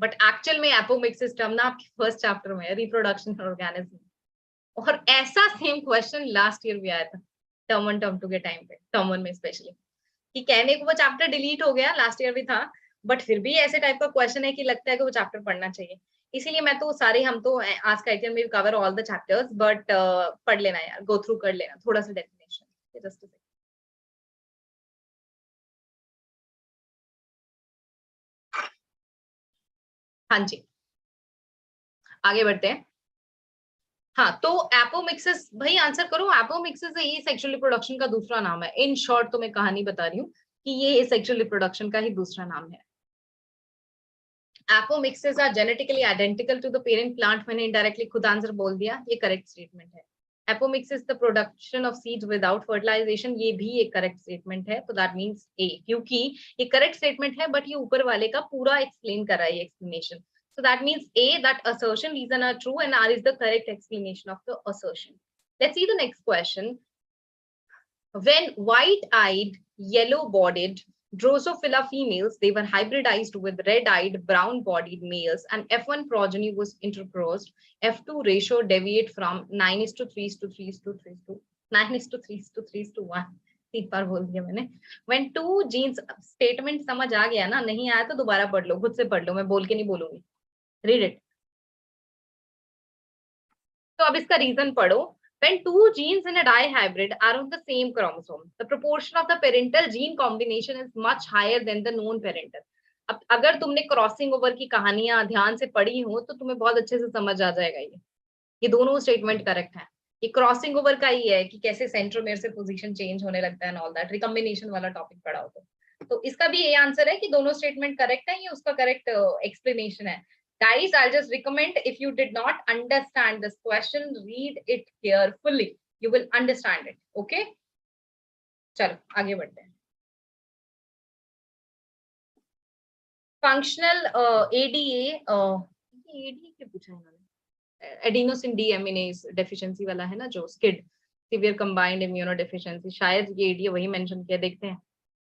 but actual में एपोमिक्सिस टर्म ना आपके फर्स्ट चैप्टर में है, रिप्रोडक्शन ऑर्गेनिज्म. और ऐसा सेम क्वेश्चन लास्ट ईयर भी आया था टर्म 1 टर्म 2 के टाइम पे, टर्म 1 में स्पेशली, कि कहने को वो चैप्टर डिलीट हो गया, लास्ट ईयर भी था, बट फिर भी ऐसे टाइप का क्वेश्चन है कि लगता है कि वो चैप्टर पढ़ना चाहिए. इसीलिए मैं तो सारे, हम तो आज का आईटीएम में cover all the chapters, but पढ़ लेना यार, गो थ्रू कर लेना थोड़ा सा डेफिनेशन जस्ट. हाँ जी, आगे बढ़ते हैं. हाँ, तो एपोमिक्सिस, भाई आंसर करो, एपोमिक्सिस ये सेक्सुअल रिप्रोडक्शन का दूसरा नाम है। इन शॉर्ट तो मैं कहानी बता रही हूँ कि ये सेक्सुअल रिप्रोडक्शन का ही दूसरा नाम है। Apomixes are genetically identical to the parent plant. मैंने indirectly खुद आंसर बोल दिया, ये करेक्ट स्टेटमेंट है। Apomixes the production of seeds without fertilization, ये भी एक करेक्ट स्टेटमेंट है, तो दैट मींस ए, क्योंकि ये करेक्ट स्टेटमेंट है बट ये ऊपर वाले का पूरा एक्सप्लेन कर रहा है explanation, so that means A, that assertion reason are true and R is the correct explanation of the assertion. Let's see the next question. When white-eyed, yellow-bodied Drosophila females, they were hybridized with red-eyed, brown-bodied males, and F1 progeny was intercrossed. F2 ratio deviate from 9:3:3:3 9:3:3:1. 3 बार बोल दिया मैंने। When two genes, statement समझ आ गया ना? नहीं आया तो दोबारा पढ़ लो, खुद से पढ़ लो, मैं बोल के नहीं बोलूंगी। Read it. तो अब इसका रीजन पढ़ो। When two genes in a dihybrid are on the same chromosome, the proportion of the parental gene combination is much higher than the known parental. अब अगर तुमने क्रॉसिंग ओवर की कहानियां ध्यान से पढ़ी हो तो तुम्हें बहुत अच्छे से समझ आ जाएगा ये दोनों स्टेटमेंट करेक्ट है। ये क्रॉसिंग ओवर का ही है कि कैसे सेंट्रोमेयर से पोजीशन चेंज होने लगता है, ऑल दैट रिकॉम्बिनेशन वाला टॉपिक पढ़ा हो तो इसका भी ये आंसर है कि दोनों स्टेटमेंट करेक्ट है, ये उसका करेक्ट एक्सप्लेनेशन है। Guys, I'll just recommend, if you did not understand this question, read it carefully. You will understand it. Okay? चलो आगे बढ़ते हैं। फंक्शनल ADA के पूछा है इन्होंने, एडिनोसिन डीएमिनेज डेफिशिएंसी वाला है ना, जो skid, severe combined immuno deficiency, शायद ये ADA वही मेंशन किया, देखते हैं।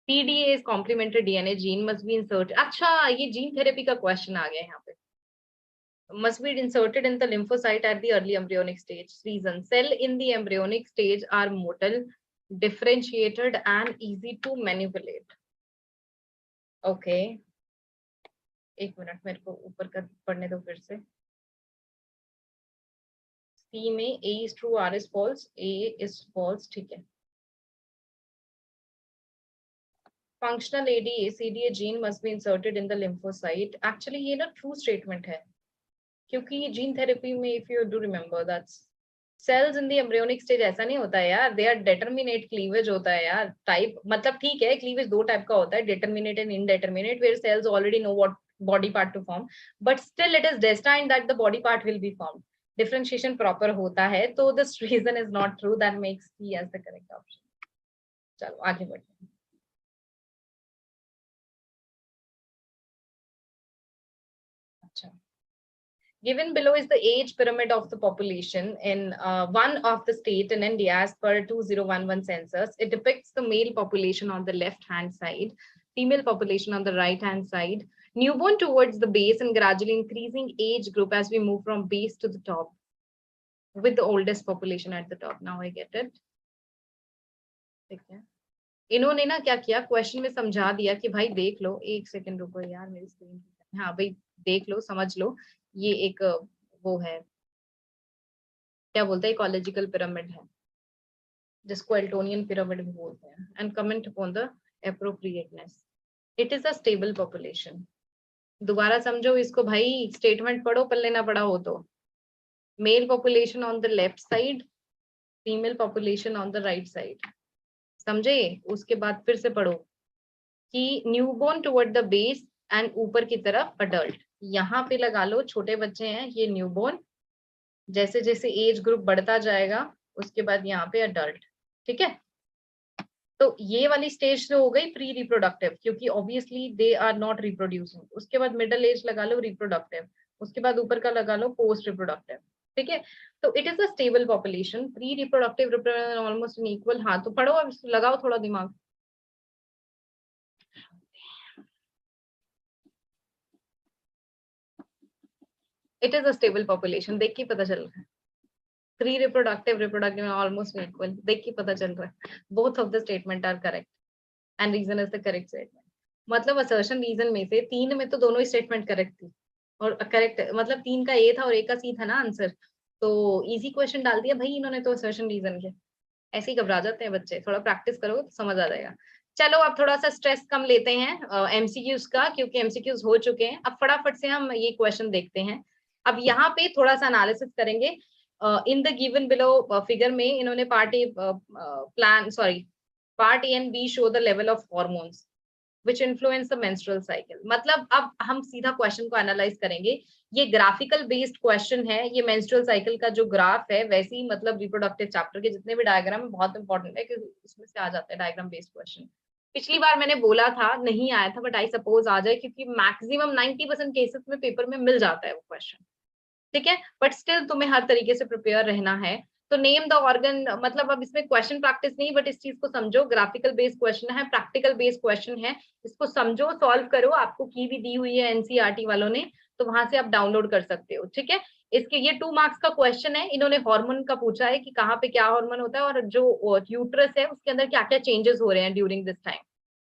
PDA is complementary DNA gene must be inserted. अच्छा, ये जीन थेरेपी का क्वेश्चन आ गया यहाँ पे। Must be inserted in the lymphocyte at the early embryonic stage. Reason: cell in the embryonic stage are motile, differentiated and easy to manipulate. Okay, एक minute मेरे को ऊपर का पढ़ने दो फिर से। C में A is true, R is false, A is false, ठीक है। Functional ADA CDA gene must be inserted in the lymphocyte. Actually ये ना true statement है, क्योंकि ये जीन थेरेपी में if you do remember that's cells in the embryonic stage ऐसा नहीं होता है यार, दे आर डिटरमिनेट क्लीवेज होता है यार। टाइप मतलब ठीक है, क्लीवेज दो टाइप का होता है, determinate and indeterminate, where cells already know what body part to form, but still it is destined that the body part will be formed. Differentiation proper होता है, तो this reason is not true, that makes C as the correct option. चलो आगे बढ़ते हैं। अच्छा, given below is the age pyramid of the population in one of the state in India as per 2011 census. It depicts the male population on the left hand side, female population on the right hand side, newborn towards the base and gradually increasing age group as we move from base to the top with the oldest population at the top. Now I get it. ठीक है, इन्होंने ना क्या किया, question में समझा दिया कि भाई देख लो, एक सेकंड रुको यार, मेरी स्क्रीन, हाँ भाई देख लो, समझ लो, ये एक वो है, क्या बोलते हैं, इकोलॉजिकल पिरामिड है जिसको एल्टोनियन पिरामिड भी बोलते हैं, and comment upon the appropriateness. It is a stable population. दोबारा समझो इसको भाई, स्टेटमेंट पढ़ो, पढ़ लेना पड़ा हो तो। Mail population on the left side, female population on the right side, समझे? उसके बाद फिर से पढ़ो कि newborn toward the base and ऊपर की तरफ अडल्ट, यहाँ पे लगा लो छोटे बच्चे हैं, ये न्यूबॉर्न, जैसे जैसे एज ग्रुप बढ़ता जाएगा उसके बाद यहाँ पे अडल्ट, ठीक है। तो ये वाली स्टेज तो हो गई प्री रिप्रोडक्टिव, क्योंकि obviously they are not reproducing. उसके बाद मिडिल एज लगा लो रिप्रोडक्टिव, उसके बाद ऊपर का लगा लो पोस्ट रिप्रोडक्टिव, ठीक है। तो it is a stable population, pre reproductive almost in equal. हाँ तो पढ़ो, अब लगाओ थोड़ा दिमाग। It is a stable population, देख के पता चल रहा है। Pre reproductive reproductive almost equal, देख के पता चल रहा है। Both of the statement are correct and reason is the correct statement. मतलब असर्शन रीजन में से 3 में तो दोनों ही स्टेटमेंट करेक्ट थी, और करेक्ट मतलब 3 का ए था और 1 का सी था ना आंसर, तो इजी क्वेश्चन डाल दिया भाई इन्होंने तो असर्शन रीजन के। ऐसे ही घबरा जाते हैं बच्चे, थोड़ा प्रैक्टिस करोगे तो समझ आ जाएगा। चलो अब थोड़ा सा स्ट्रेस कम लेते हैं एमसीक्यूज का, क्योंकि एमसीक्यूज हो चुके हैं। अब फटाफट से हम ये क्वेश्चन देखते हैं। अब यहाँ पे थोड़ा सा एनालिसिस करेंगे। In the given below figure में इन्होंने part A and B show the level of hormones which influence the menstrual cycle. मतलब अब हम सीधा क्वेश्चन को एनालाइज करेंगे। ये ग्राफिकल बेस्ड क्वेश्चन है, ये मेंस्ट्रुअल साइकिल का जो ग्राफ है वैसे ही मतलब रिप्रोडक्टिव चैप्टर के जितने भी डायग्राम है बहुत इंपॉर्टेंट है क्योंकि इसमें से आ जाता है डायग्राम बेस्ड क्वेश्चन। पिछली बार मैंने बोला था नहीं आया था, बट आई सपोज आ जाए क्योंकि मैक्सिमम 90% केसेस में पेपर में मिल जाता है वो क्वेश्चन, ठीक है। बट स्टिल तुम्हें हर तरीके से प्रिपेयर रहना है। तो नेम द ऑर्गन, मतलब अब इसमें क्वेश्चन प्रैक्टिस नहीं, बट इस चीज को समझो, ग्राफिकल बेस्ड क्वेश्चन है, प्रैक्टिकल बेस्ड क्वेश्चन है, इसको समझो, सॉल्व करो। आपको की भी दी हुई है एनसीईआरटी वालों ने, तो वहां से आप डाउनलोड कर सकते हो, ठीक है। इसके ये 2 मार्क्स का क्वेश्चन है। इन्होंने हार्मोन का पूछा है कि कहाँ पे क्या हार्मोन होता है और जो यूट्रस है उसके अंदर क्या क्या चेंजेस हो रहे हैं during this time.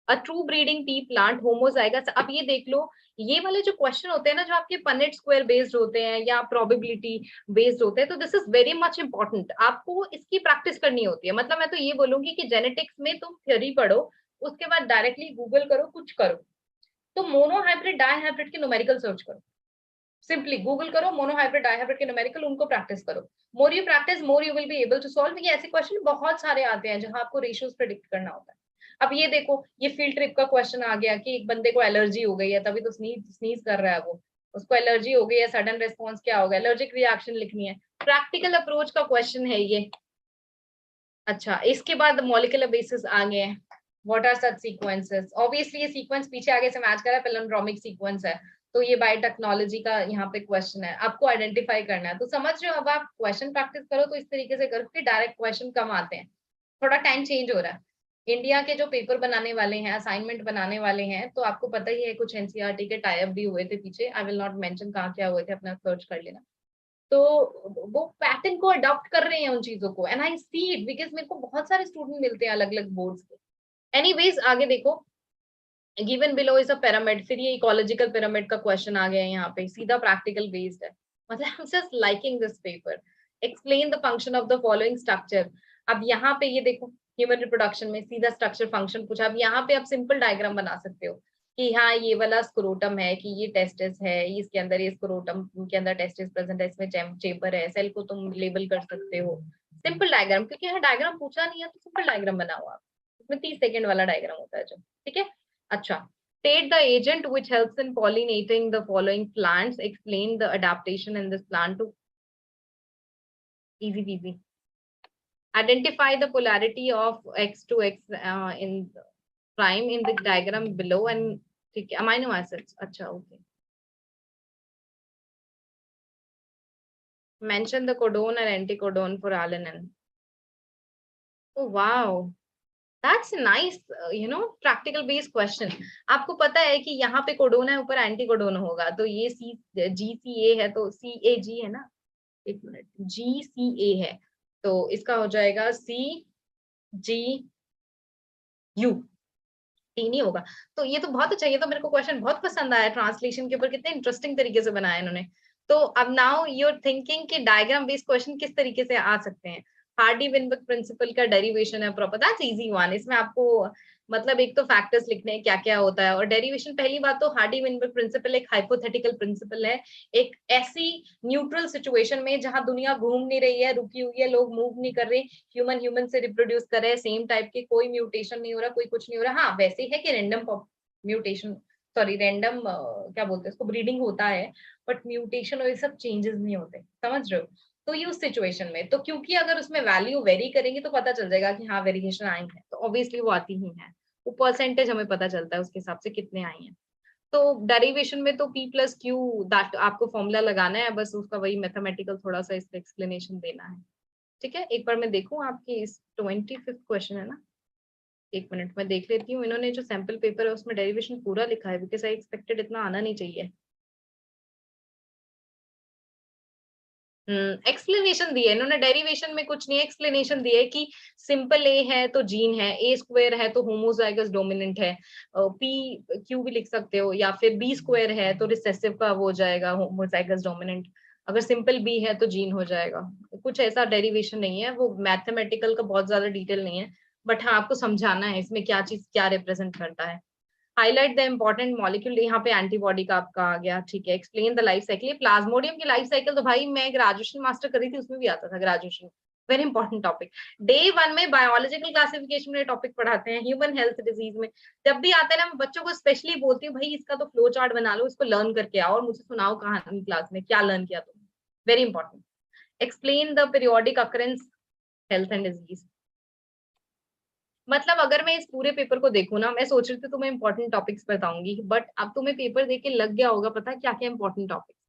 A true breeding P plant homozygous. अब ये देख लो, ये वाले जो क्वेश्चन होते हैं ना, जो आपके पनेट स्क्वायर बेस्ड होते हैं या प्रोबेबिलिटी बेस्ड होते हैं, तो this is very much important. आपको इसकी प्रैक्टिस करनी होती है। मतलब मैं तो ये बोलूंगी कि जेनेटिक्स में तुम थ्योरी पढ़ो, उसके बाद डायरेक्टली गूगल करो, कुछ करो। तो मोनोहाइब्रिड डायहाइब्रिड के न्यूमेरिकल सर्च करो, सिंपली गूगल करो मोनोहाइब्रिड डायहाइब्रिड के न्यूमेरिकल, उनको प्रैक्टिस करो। More you practice more you will be able to solve. ये ऐसे क्वेश्चन बहुत सारे आते हैं जहां आपको रेशियोज प्रेडिक्ट करना होता है। अब ये देखो, ये फील्ड ट्रिप का क्वेश्चन आ गया कि एक बंदे को एलर्जी हो गई है, तभी तो स्नीज कर रहा है वो, उसको एलर्जी हो गई है, सडन रेस्पॉन्स क्या होगा, एलर्जिक रिएक्शन लिखनी है। प्रैक्टिकल अप्रोच का क्वेश्चन है ये। अच्छा, इसके बाद मॉलिक्यूलर बेसिस आ गए हैं। What are such sequences? Obviously ये सीक्वेंस पीछे आगे से मैच कर रहा है, पैलिंड्रोमिक सीक्वेंस है, तो ये बायोटेक्नोलॉजी का यहाँ पे क्वेश्चन है, आपको आइडेंटिफाई करना है। तो समझ रहे हो, अब आप क्वेश्चन प्रैक्टिस करो तो इस तरीके से करो कि डायरेक्ट क्वेश्चन कम आते हैं। थोड़ा टाइम चेंज हो रहा है। इंडिया के जो पेपर बनाने वाले हैं, असाइनमेंट बनाने वाले हैं, तो आपको पता ही है कुछ एनसीईआरटी के टाई अप भी हुए थे पीछे। आई विल नॉट मेंशन कहाँ क्या हुए थे, अपना सर्च कर लेना। तो वो पैटर्न को अडॉप्ट कर रहे हैं उन चीजों को, and I see it because मेरे को बहुत सारे स्टूडेंट मिलते हैं अलग अलग बोर्ड्स के। एनीवेज आगे देखो, given below is a pyramid. फिर ये इकोलॉजिकल पिरामिड का क्वेश्चन आ गया है यहाँ पे, सीधा प्रैक्टिकल बेस्ड है। मतलब I am just liking this paper. Explain the function of the following structure. अब यहाँ पे ये देखो, ह्यूमन रिप्रोडक्शन में सीधा स्ट्रक्चर फंक्शन पूछा। अब यहाँ पे आप सिंपल डायग्राम बना सकते हो कि हाँ ये वाला स्क्रोटम है, कि ये टेस्टिस है, इसके अंदर ये स्क्रोटम के अंदर टेस्टिस प्रेजेंट है, इसमें चेम्बर है, सेल को तुम लेबल कर सकते हो। सिंपल डायग्राम, क्योंकि यहाँ डायग्राम पूछा नहीं है तो सिंपल डायग्राम बनाओ आप। इसमें 30 सेकंड वाला डायग्राम होता है जो, ठीक है। अच्छा, state the agent which helps in pollinating the following plants. Explain the adaptation in this plant to easy peasy. Identify the polarity of X to X in prime in the diagram below and amino acids. अच्छा, okay. Mention the codon and anticodon for alanine. Oh wow. That's nice, practical based question. आपको पता है कि यहाँ पे codon है, ऊपर anti codon होगा, तो ये GCA है, तो CAG है ना, एक मिनट, GCA है, तो इसका हो जाएगा CGU, टी नहीं होगा। तो ये तो बहुत अच्छा, ये तो मेरे को क्वेश्चन बहुत पसंद आया। ट्रांसलेशन के ऊपर कितने इंटरेस्टिंग तरीके से बनाया इन्होंने। तो अब नाउ यू आर थिंकिंग कि डायग्राम बेस्ड क्वेश्चन किस तरीके से आ सकते हैं। हार्डी विनबर्ग प्रिंसिपल का डेरिवेशन है प्रॉपर, दैट्स इजी वन। इसमें आपको मतलब एक तो फैक्टर्स लिखने हैं क्या क्या होता है, और डेरिवेशन, पहली बात तो हार्डी विनबर्ग प्रिंसिपल एक हाइपोथेटिकल प्रिंसिपल है। एक ऐसी न्यूट्रल सिचुएशन में जहां दुनिया घूम नहीं रही है, रुकी हुई है, लोग मूव नहीं कर रहे, ह्यूमन से रिप्रोड्यूस कर रहे हैं सेम टाइप के, कोई म्यूटेशन नहीं हो रहा, कोई कुछ नहीं हो रहा। हाँ वैसे है कि रैंडम म्यूटेशन, सॉरी रैंडम क्या बोलते हैं उसको, ब्रीडिंग होता है, बट म्यूटेशन और ये सब चेंजेस नहीं होते, समझ रहे हो। तो ये उस सिचुएशन में, तो क्योंकि अगर उसमें वैल्यू वेरी करेंगे तो पता चल जाएगा कि हाँ वेरिएशन आई है, तो ऑब्वियसली वो आती ही है। वो परसेंटेज हमें पता चलता है उसके हिसाब से कितने आई हैं। तो डेरिवेशन में तो P+Q दैट आपको फॉर्मूला लगाना है, बस उसका वही मैथमेटिकल थोड़ा सा इसका एक्सप्लेनेशन देना है, ठीक है। एक बार मैं देखूं आपकी इस 25th क्वेश्चन है ना, एक मिनट मैं देख लेती हूँ। इन्होंने जो सैंपल पेपर है उसमें डेरिवेशन पूरा लिखा है, बिकॉज आई एक्सपेक्टेड इतना आना नहीं चाहिए। एक्सप्लेनेशन दिया इन्होंने, डेरिवेशन में कुछ नहीं, एक्सप्लेनेशन दिया है कि सिंपल ए है तो जीन है, ए स्क्वायर है तो होमोजाइगस डोमिनेंट है, P-Q भी लिख सकते हो, या फिर B स्क्वायर है तो रिसेसिव का वो हो जाएगा होमोजाइगस डोमिनेंट, अगर सिंपल B है तो जीन हो जाएगा। कुछ ऐसा डेरिवेशन नहीं है, वो मैथमेटिकल का बहुत ज्यादा डिटेल नहीं है, बट हाँ आपको समझाना है इसमें क्या चीज क्या रिप्रेजेंट करता है। हाईलाइट द इंपॉर्टेंट मॉलिक्यूल, यहाँ पे एंटीबॉडी का आपका आ गया, ठीक है। Explain the life cycle, Plasmodium की लाइफ साइकिल तो भाई मैं ग्रेजुएशन मास्टर कर रही थी, उसमें भी आता था graduation, very important topic. Day 1 में बायोलॉजिकल क्लासिफिकेशन में टॉपिक पढ़ाते हैं, ह्यूमन हेल्थ डिजीज में जब भी आता है ना, मैं बच्चों को स्पेशली बोलती हूँ भाई इसका तो फ्लो चार्ट बना लो, इसको लर्न करके आओ और मुझे सुनाओ कहानी क्लास में क्या लर्न किया तुमने, very important. Explain the periodic occurrence health and disease. मतलब अगर मैं इस पूरे पेपर को देखूं ना, मैं सोच रही थी तुम्हें इंपॉर्टेंट टॉपिक्स बताऊंगी, बट अब तुम्हें पेपर देख के लग गया होगा पता क्या क्या इंपॉर्टेंट टॉपिक्स।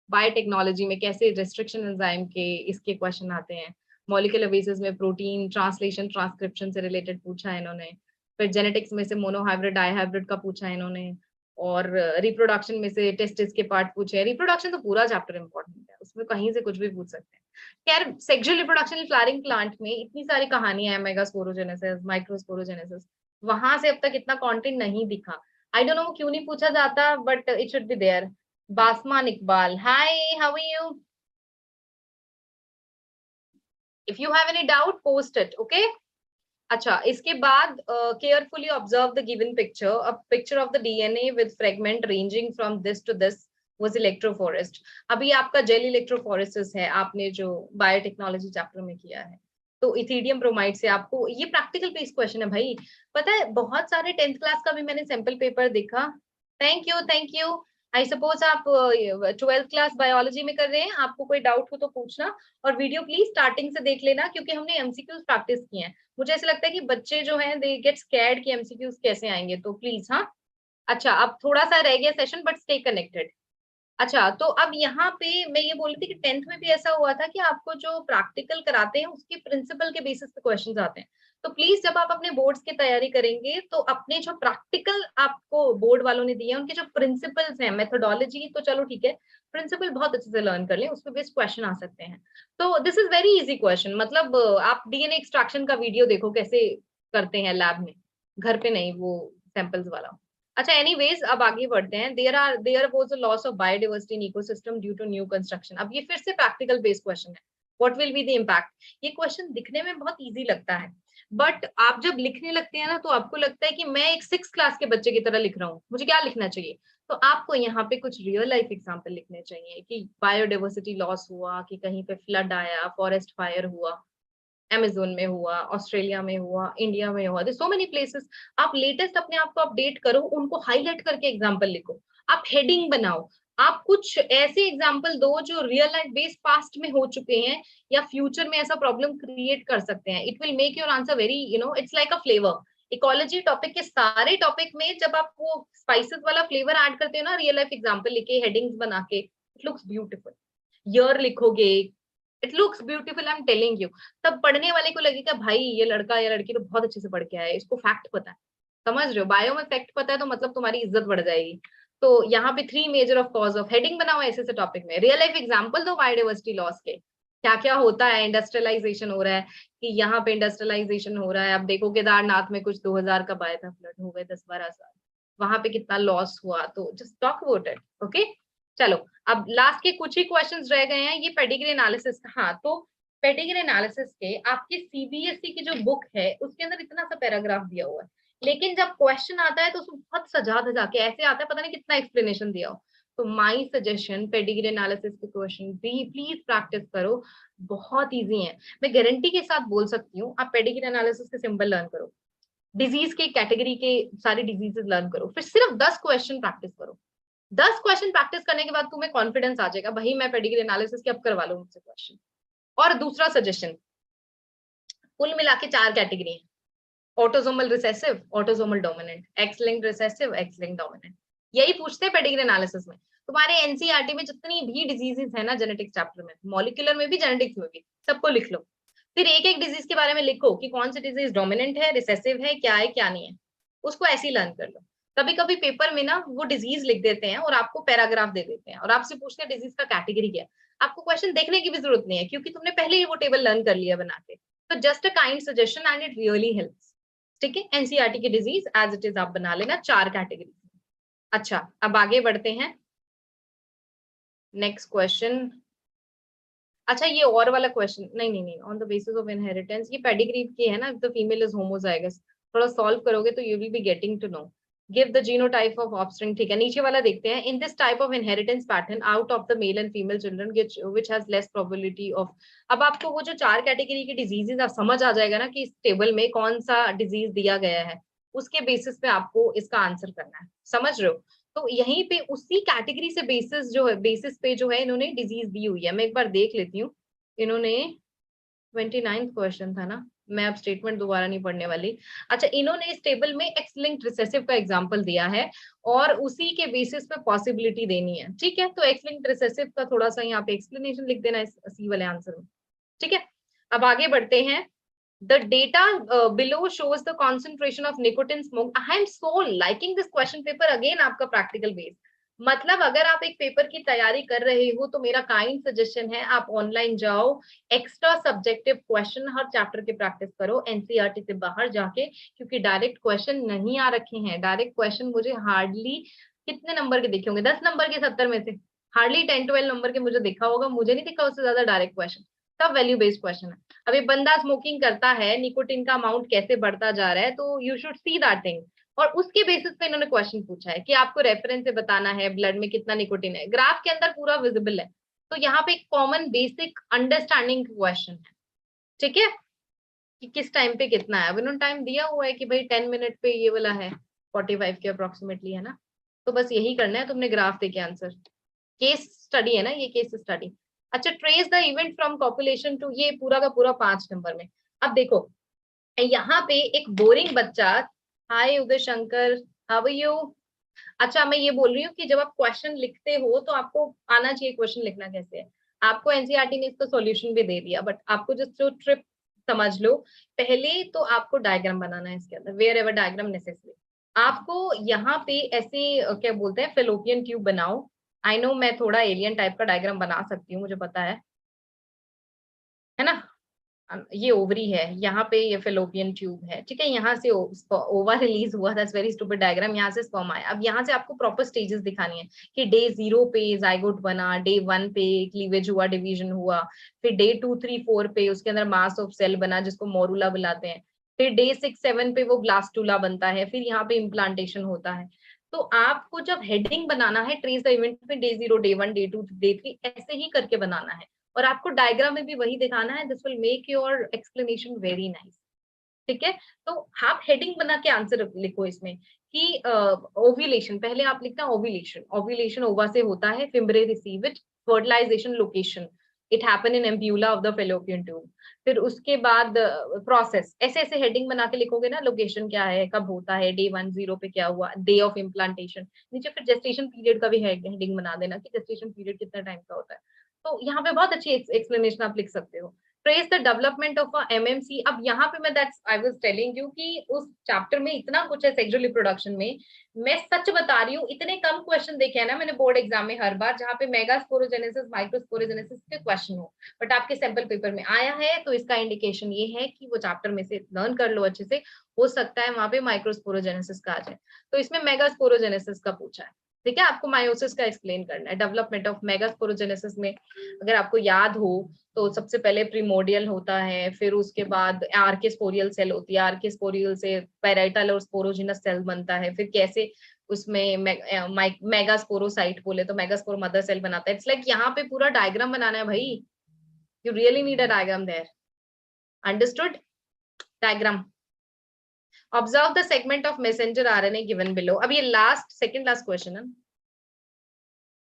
बायोटेक्नोलॉजी में कैसे रेस्ट्रिक्शन एंजाइम के इसके क्वेश्चन आते हैं, मॉलिक्यूलर बेसिस में प्रोटीन ट्रांसलेशन ट्रांसक्रिप्शन से रिलेटेड पूछा है इन्होंने, फिर जेनेटिक्स में से मोनोहाइब्रिड डाईहाइब्रिड का पूछा है इन्होंने, और रिप्रोडक्शन में से टेस्टिस के पार्ट पूछे हैं। रिप्रोडक्शन तो पूरा चैप्टर इंपॉर्टेंट है, उसमें कहीं से कुछ भी पूछ सकते हैं। खैर सेक्सुअल रिप्रोडक्शन फ्लावरिंग प्लांट में इतनी सारी कहानियां हैं, मेगास्पोरोजेनेसिस माइक्रोस्पोरोजेनेसिस, वहां से अब तक इतना कंटेंट नहीं दिखा। आई डोंट नो क्यों नहीं पूछा जाता, but it should be there. Basman Iqbal, hi, how are you? If you have any doubt post it, okay. अच्छा, इसके बाद carefully observe the given picture, a picture of the DNA with fragment ranging from this to this was electrophoresed. अभी आपका gel electrophoresis है, आपने जो biotechnology chapter में किया है, तो इथीडियम ब्रोमाइड से आपको ये प्रैक्टिकल बेस्ड क्वेश्चन है भाई। पता है बहुत सारे 10th क्लास का भी मैंने सैंपल पेपर देखा। Thank you, thank you. I suppose आप 12th क्लास बायोलॉजी में कर रहे हैं, आपको कोई डाउट हो तो पूछना, और वीडियो प्लीज स्टार्टिंग से देख लेना, क्योंकि हमने एमसीक्यूज प्रैक्टिस किए हैं। मुझे ऐसा लगता है कि बच्चे जो हैं दे गेट स्कैर्ड कि एमसीक्यूज कैसे आएंगे, तो प्लीज। हाँ, अच्छा अब थोड़ा सा रह गया सेशन, बट स्टे कनेक्टेड। अच्छा, तो अब यहाँ पे मैं ये बोल रही थी कि 10th में भी ऐसा हुआ था कि आपको जो प्रैक्टिकल कराते हैं उसके प्रिंसिपल के बेसिस पे क्वेश्चंस आते हैं। तो प्लीज जब आप अपने बोर्ड्स की तैयारी करेंगे तो अपने जो प्रैक्टिकल आपको बोर्ड वालों ने दिए हैं उनके जो प्रिंसिपल्स हैं, मेथोडोलॉजी तो चलो ठीक है, प्रिंसिपल बहुत अच्छे से लर्न कर लें, उस पर बेस्ड क्वेश्चन आ सकते हैं। तो this is very easy question, मतलब आप डीएनए एक्सट्रैक्शन का वीडियो देखो कैसे करते हैं लैब में, घर पे नहीं, वो सैंपल्स वाला। अच्छा, एनीवेज अब आगे बढ़ते हैं। There was a loss of biodiversity in ecosystem due to new construction. अब ये फिर से प्रैक्टिकल बेस्ड क्वेश्चन है। What will be the impact? ये क्वेश्चन दिखने में बहुत इजी लगता है, बट आप जब लिखने लगते हैं ना तो आपको लगता है कि मैं एक 6th क्लास के बच्चे की तरह लिख रहा हूँ, मुझे क्या लिखना चाहिए? तो आपको यहाँ पे कुछ रियल लाइफ एग्जाम्पल लिखने चाहिए कि बायोडाइवर्सिटी लॉस हुआ, कि कहीं पे फ्लड आया, फॉरेस्ट फायर हुआ, अमेज़न में हुआ, ऑस्ट्रेलिया में हुआ, इंडिया में हुआ, सो मेनी प्लेसेस। आप लेटेस्ट अपने आप को अपडेट करो, उनको हाईलाइट करके एग्जांपल लिखो, आप हेडिंग बनाओ, आप कुछ ऐसे एग्जांपल दो जो रियल लाइफ बेस्ड पास्ट में हो चुके हैं या फ्यूचर में ऐसा प्रॉब्लम क्रिएट कर सकते हैं। It will make your answer very, it's like a flavour. Ecology topic के सारे टॉपिक में जब आप वो स्पाइसेस वाला फ्लेवर ऐड करते हो ना, रियल लाइफ एग्जांपल लिखे, हेडिंग्स बना के, इट लुक्स ब्यूटीफुल। ईयर लिखोगे, it looks beautiful, I am telling you. तब पढ़ने वाले को लगेगा भाई ये लड़का या लड़की तो बहुत अच्छे से पढ़ के आया है, इसको फैक्ट पता है। समझ रहे हो, बायो में फैक्ट पता है तो मतलब तुम्हारी इज्जत बढ़ जाएगी। तो यहाँ पे 3 measure of cause of, heading बनाओ ऐसे से टॉपिक में, रियल लाइफ एग्जांपल दो बायोडाइवर्सिटी लॉस के, क्या क्या होता है। इंडस्ट्रियलाइजेशन हो रहा है कि यहाँ पे इंडस्ट्रियलाइजेशन हो रहा है, अब देखो केदारनाथ में कुछ 2000 का आया था, फ्लड हो गए 10-12 साल, वहां पे कितना लॉस हुआ, तो just talk about it, okay. चलो, अब लास्ट के कुछ ही क्वेश्चंस रह गए हैं, ये पेडिग्री एनालिसिस। हाँ, तो पेडिग्री एनालिसिस के आपके सीबीएसई की जो बुक है उसके अंदर इतना सा पैराग्राफ दिया हुआ है, लेकिन जब क्वेश्चन आता है तो उसमें बहुत सजा धजा के ऐसे आता है, पता नहीं कितना एक्सप्लेनेशन दिया हो। तो माय सजेशन, पेडिग्री एनालिसिस के क्वेश्चन भी प्लीज प्रैक्टिस करो, बहुत इजी है। मैं गारंटी के साथ बोल सकती हूँ, आप पेडिग्री एनालिसिस के सिंबल लर्न करो, डिजीज के कैटेगरी के सारी डिजीजेस लर्न करो, फिर सिर्फ 10 क्वेश्चन प्रैक्टिस करो। 10 क्वेश्चन प्रैक्टिस करने के बाद तुम्हें कॉन्फिडेंस आ जाएगा, भाई मैं पेडिग्री एनालिसिस की अब करवा लो मुझसे क्वेश्चन। और दूसरा सजेशन, कुल मिला के 4 कैटेगरी है, autosomal recessive, autosomal dominant, x linked recessive, x linked dominant. यही पूछते हैं पेडिग्री एनालिसिस में। तुम्हारे एनसीईआरटी में जितनी भी डिजीजेस है ना जेनेटिक्स चैप्टर में, मॉलिक्यूलर में भी जेनेटिक्स में भी, सबको लिख लो, फिर एक एक डिजीज के बारे में लिखो कि कौन सी डिजीज डोमिनेंट है, रिसेसिव है क्या नहीं है, उसको ऐसे ही लर्न कर लो। कभी कभी पेपर में ना वो डिजीज लिख देते हैं और आपको पैराग्राफ दे देते हैं और आपसे पूछते हैं डिजीज का कैटेगरी क्या है, आपको क्वेश्चन देखने की भी जरूरत नहीं है क्योंकि तुमने पहले ही वो टेबल लर्न कर लिया बना के। तो just a kind suggestion and it really helps. ठीक है, एनसीईआरटी की डिजीज एज इट इज आप बना लेना 4 कैटेगरी। अच्छा, अब आगे बढ़ते हैं, नेक्स्ट क्वेश्चन। अच्छा, ये और वाला क्वेश्चन, नहीं नहीं नहीं, on the basis of inheritance, ये पेडिग्री की है ना, द फीमेल इज होमोजाइगस, थोड़ा सॉल्व करोगे तो you will be getting to know. Give the genotype of offspring, ठीक है। नीचे वाला देखते हैं, in this type of inheritance pattern out of the male and female children which has less probability of. अब आपको वो जो 4 कैटेगरी की डिजीजेस आप समझ आ जाएगा ना कि इस टेबल में कौन सा डिजीज दिया गया है, उसके बेसिस पे आपको इसका आंसर करना है, समझ रहे हो। तो यहीं पे उसी कैटेगरी से बेसिस पे जो है इन्होंने डिजीज दी हुई है। मैं एक बार देख लेती हूँ, इन्होंने 29th क्वेश्चन था ना, मैं अब स्टेटमेंट दोबारा नहीं पढ़ने वाली। अच्छा, इन्होंने इस टेबल में एक्स लिंक्ड रिसेसिव का एग्जांपल दिया है और उसी के बेसिस पे पॉसिबिलिटी देनी है, ठीक है। तो एक्स लिंक्ड रिसेसिव का थोड़ा सा यहाँ पे एक्सप्लेनेशन लिख देना इस सी वाले आंसर में, ठीक है। अब आगे बढ़ते हैं। The data below shows the concentration of nicotine smoke. I am so liking this question paper again, आपका प्रैक्टिकल बेस। मतलब अगर आप एक पेपर की तैयारी कर रहे हो तो मेरा काइंड सजेशन है आप ऑनलाइन जाओ, एक्स्ट्रा सब्जेक्टिव क्वेश्चन हर चैप्टर के प्रैक्टिस करो एनसीईआरटी से बाहर जाके, क्योंकि डायरेक्ट क्वेश्चन नहीं आ रखे हैं। डायरेक्ट क्वेश्चन मुझे हार्डली कितने नंबर के दिखे होंगे, 10 नंबर के 70 में से हार्डली 10-12 नंबर के मुझे दिखा होगा, मुझे नहीं दिखा उससे ज्यादा डायरेक्ट क्वेश्चन, सब वैल्यू बेस्ड क्वेश्चन है। अभी बंदा स्मोकिंग करता है, निकोटिन का अमाउंट कैसे बढ़ता जा रहा है, तो you should see that thing. और उसके बेसिस पे इन्होंने क्वेश्चन पूछा है कि आपको रेफरेंस से बताना है ब्लड में कितना निकोटिन है, ग्राफ के अंदर पूरा विजिबल है। तो यहाँ पे एक कॉमन बेसिक अंडरस्टैंडिंग क्वेश्चन है, ठीक है, कि किस टाइम पे कितना है। अब इन्होंने टाइम दिया हुआ है कि भाई 10 मिनट पे ये वाला है, 45 के अप्रोक्सीमेटली है ना। तो बस यही करना है, तुमने ग्राफ देके आंसर, केस स्टडी है ना ये, केस स्टडी। अच्छा, trace the event from population to, ये पूरा का पूरा 5 नंबर में। अब देखो यहाँ पे एक बोरिंग बच्चा, हाय Uday Shankar, how are you. अच्छा, मैं ये बोल रही हूँ कि जब आप क्वेश्चन लिखते हो तो आपको आना चाहिए क्वेश्चन लिखना कैसे है। आपको एनसीईआरटी ने इसका सॉल्यूशन भी दे दिया, बट आपको जो ट्रिप समझ लो, पहले तो आपको डायग्राम बनाना है इसके अंदर, वेयर एवर डायग्राम नेसेसरी। आपको यहाँ पे ऐसे क्या बोलते हैं, फेलोपियन ट्यूब बनाओ। आई नो मैं थोड़ा एलियन टाइप का डायग्राम बना सकती हूँ, मुझे पता है ना। ये ओवरी है, यहाँ पे ये फेलोपियन ट्यूब है, ठीक है। यहाँ से ओवर रिलीज हुआ, दैट्स वेरी स्टूपिड डायग्राम। यहाँ से स्पर्म आया। अब यहाँ से आपको प्रॉपर स्टेजेस दिखानी है कि डे 0 पे जाइगोट बना, डे 1 पे क्लीवेज हुआ, डिवीजन हुआ, फिर डे 2, 3, 4 पे उसके अंदर मास ऑफ सेल बना जिसको मोरूला बुलाते हैं, फिर डे 6, 7 पे वो ब्लास्टूला बनता है, फिर यहाँ पे इम्प्लांटेशन होता है। तो आपको जब हेडिंग बनाना है ट्रेस द इवेंट में, डे 0, डे 1, डे 2, डे 3 ऐसे ही करके बनाना है, और आपको डायग्राम में भी वही दिखाना है। This will make your explanation very nice, ठीक है। तो आप हेडिंग बना के आंसर लिखो इसमें कि ओव्यूलेशन, पहले आप लिखना ओव्यूलेशन, ओव्यूलेशन ओवा से होता है, fimbriae receive it, fertilization location, it happen in ampulla of the fallopian tube. फिर उसके बाद प्रोसेस, ऐसे ऐसे हेडिंग बना के लिखोगे ना, लोकेशन क्या है, कब होता है, डे 1, 0 पे क्या हुआ, डे ऑफ इम्प्लांटेशन, नीचे फिर जेस्टेशन पीरियड का भी हेडिंग बना देना कि जेस्टेशन पीरियड कितना टाइम का होता है। तो यहाँ पे बहुत अच्छी एक्सप्लेनेशन आप लिख सकते हो। Trace the development of MMC. अब यहाँ पे मैं that's I was telling you कि उस चैप्टर में इतना कुछ है सेक्सुअल रिप्रोडक्शन में, मैं सच बता रही हूँ, इतने कम क्वेश्चन देखे हैं ना मैंने बोर्ड एग्जाम में हर बार, जहाँ पे मेगास्पोरोजेनेसिस, माइक्रोस्पोरोजेनेसिस के क्वेश्चन हो, बट आपके सैंपल पेपर में आया है, तो इसका इंडिकेशन ये है कि वो चैप्टर में से लर्न कर लो अच्छे से, हो सकता है वहां पे माइक्रोस्पोरोजेनेसिस का आ जाए। तो इसमें मेगास्पोरोजेनेसिस का पूछा है, ठीक है। आपको मायोसिस का एक्सप्लेन करना है। डेवलपमेंट ऑफ मेगास्पोरोजेनेसिस में अगर आपको याद हो तो सबसे पहले प्रीमोडियल होता है, फिर उसके बाद आर्किस्पोरियल सेल होती है, आर्किस्पोरियल से पैराइटल और स्पोरोजिनस सेल बनता है, फिर कैसे उसमें मेगास्पोरोसाइट बोले तो मेगास्पोर मदर सेल बनाता है। इट्स लाइक यहाँ पे पूरा डायग्राम बनाना है भाई, you really need a diagram there, understood. Diagram, observe the segment of messenger RNA given below. अब ये सेकंड लास्ट क्वेश्चन है,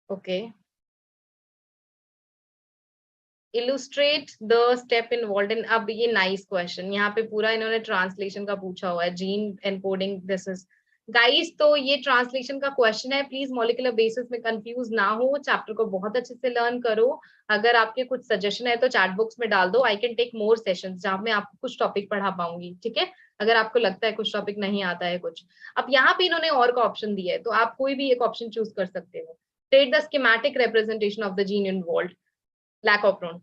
okay. Illustrate the step involve in, अब ये नाइस क्वेश्चन, यहाँ पे पूरा इन्होंने ट्रांसलेशन का पूछा हुआ है, gene encoding this is guys. तो ये ट्रांसलेशन का क्वेश्चन है, प्लीज मॉलिक्यूलर बेसिस में कंफ्यूज ना हो, चैप्टर को बहुत अच्छे से लर्न करो। अगर आपके कुछ सजेशन है तो चैट बॉक्स में डाल दो, I can take more sessions जहां मैं आपको कुछ टॉपिक पढ़ा पाऊंगी, ठीक है। अगर आपको लगता है कुछ टॉपिक नहीं आता है कुछ। अब यहाँ पे इन्होंने और का ऑप्शन दिया है, तो आप कोई भी एक ऑप्शन चूज कर सकते हो। State the schematic representation of the gene involved, lack of prone,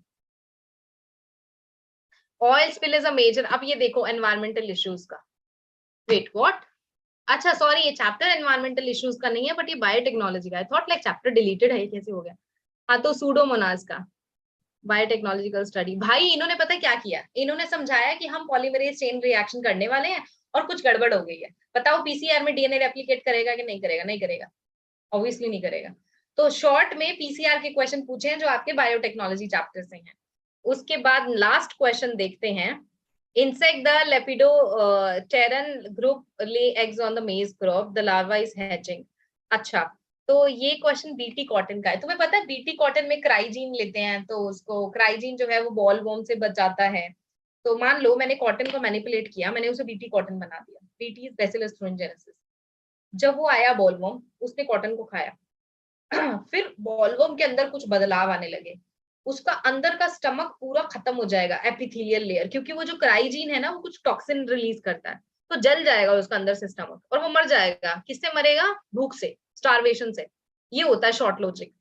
oil spill is a major. अब ये देखो एनवायरमेंटल इश्यूज का, वेट व्हाट, अच्छा सॉरी ये चैप्टर एनवायरमेंटल इश्यूज का नहीं है, बट ये बायोटेक्नोलॉजी का है। थॉट लाइक चैप्टर डिलीटेड है, कैसे हो गया। हाँ, तो सूडोमोनास का बायोटेक्नोलॉजिकल स्टडी। भाई इन्होंने पता क्या किया, इन्होंने समझाया कि हम पॉलीमरेज चेन रिएक्शन करने वाले हैं और कुछ गड़बड़ हो गई है, बताओ पीसीआर में डीएनए रेप्लिकेट करेगा कि नहीं करेगा? नहीं करेगा, ऑब्वियसली नहीं करेगा। तो शॉर्ट में पीसीआर के क्वेश्चन पूछे हैं जो आपके बायोटेक्नोलॉजी चैप्टर से हैं। उसके बाद लास्ट क्वेश्चन देखते हैं, insect the lepidopteran group lay eggs on the maize crop, the larva is hatching। अच्छा, तो ये क्वेश्चन बीटी कॉटन का है। तुम्हें पता है बीटी कॉटन में क्राइजीन लेते हैं, तो उसको क्राइजीन जो है वो बॉल वॉर्म से बचाता है। तो मान लो मैंने कॉटन को मैनिपुलेट किया, मैंने उसे बीटी कॉटन बना दिया, बीटी इज बैसिलस thuringiensis। जब वो आया बॉल वॉर्म, उसने कॉटन को खाया फिर बॉल वॉर्म के अंदर कुछ बदलाव आने लगे, उसका अंदर का स्टमक पूरा खत्म हो जाएगा, एपिथेलियल लेयर, क्योंकि वो जो क्राइजीन है ना वो कुछ टॉक्सिन रिलीज करता है, तो जल जाएगा उसका अंदर से स्टमक, और वो मर जाएगा। किससे मरेगा? भूख से, स्टारवेशन से। ये होता है शॉर्ट लॉजिक।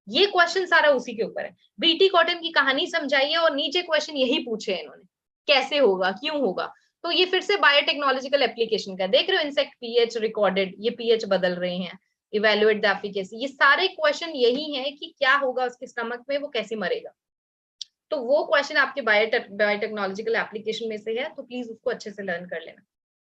ये क्वेश्चन सारा उसी के ऊपर है। बीटी कॉटन की कहानी समझाइए और नीचे क्वेश्चन यही पूछे इन्होंने, कैसे होगा, क्यों होगा। तो ये फिर से बायोटेक्नोलॉजिकल एप्लीकेशन का देख रहे हो, इंसेक्ट पीएच रिकॉर्डेड, ये पीएच बदल रहे हैं, इवेल्युएट द एफिकेसी, ये सारे क्वेश्चन यही है कि क्या होगा उसके स्टमक में, वो कैसे मरेगा। तो वो क्वेश्चन आपके बायोटेक्नोलॉजिकल एप्लीकेशन में से है, तो प्लीज उसको अच्छे से लर्न कर लेना,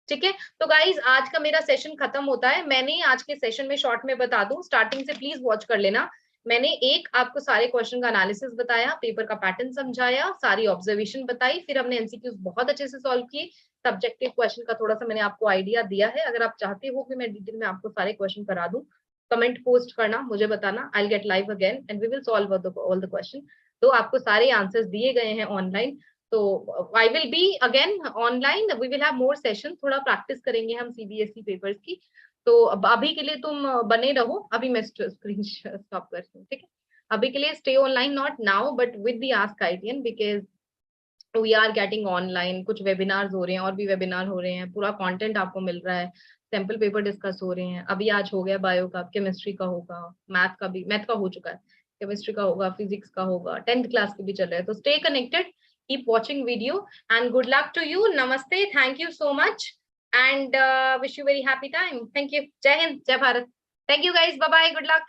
ठीक है। तो गाइज आज का मेरा सेशन खत्म होता है। मैंने आज के सेशन में शॉर्ट में बता दूं, स्टार्टिंग से प्लीज वॉच कर लेना। मैंने एक आपको सारे क्वेश्चन का एनालिसिस बताया, पेपर का पैटर्न समझाया, सारी ऑब्जर्वेशन बताई, फिर हमने एमसीक्यूज बहुत अच्छे से सॉल्व किए, सब्जेक्टिव क्वेश्चन का थोड़ा सा मैंने आपको आइडिया दिया है। अगर आप चाहते हो कि मैं डिटेल में आपको सारे क्वेश्चन करा दूं, कमेंट पोस्ट करना, मुझे बताना, I will get live again and we will solve all the question. तो आपको सारे आंसर्स दिए गए हैं ऑनलाइन। तो I will be again online, we will have more session, थोड़ा प्रैक्टिस करेंगे हम सीबीएसई पेपर्स की। तो अभी के लिए तुम बने रहो, अभी मैं स्क्रीन स्टॉप करती हूँ, ठीक है। अभी के लिए stay online, not now but with the ask ITN, because we are getting online, कुछ वेबिनार्स हो रहे हैं, और भी वेबिनार हो रहे हैं, पूरा कंटेंट आपको मिल रहा है, सैंपल पेपर डिस्कस हो रहे हैं। अभी आज हो गया बायो का, केमिस्ट्री का होगा, मैथ का भी, मैथ का हो चुका है, केमिस्ट्री का होगा, फिजिक्स का होगा, 10th क्लास के भी चल रहे हैं। तो stay connected, keep watching video and good luck to you. नमस्ते, thank you so much and wish you very happy time. Thank you, जय हिंद, जय Bharat. Thank you guys, bye bye, good luck.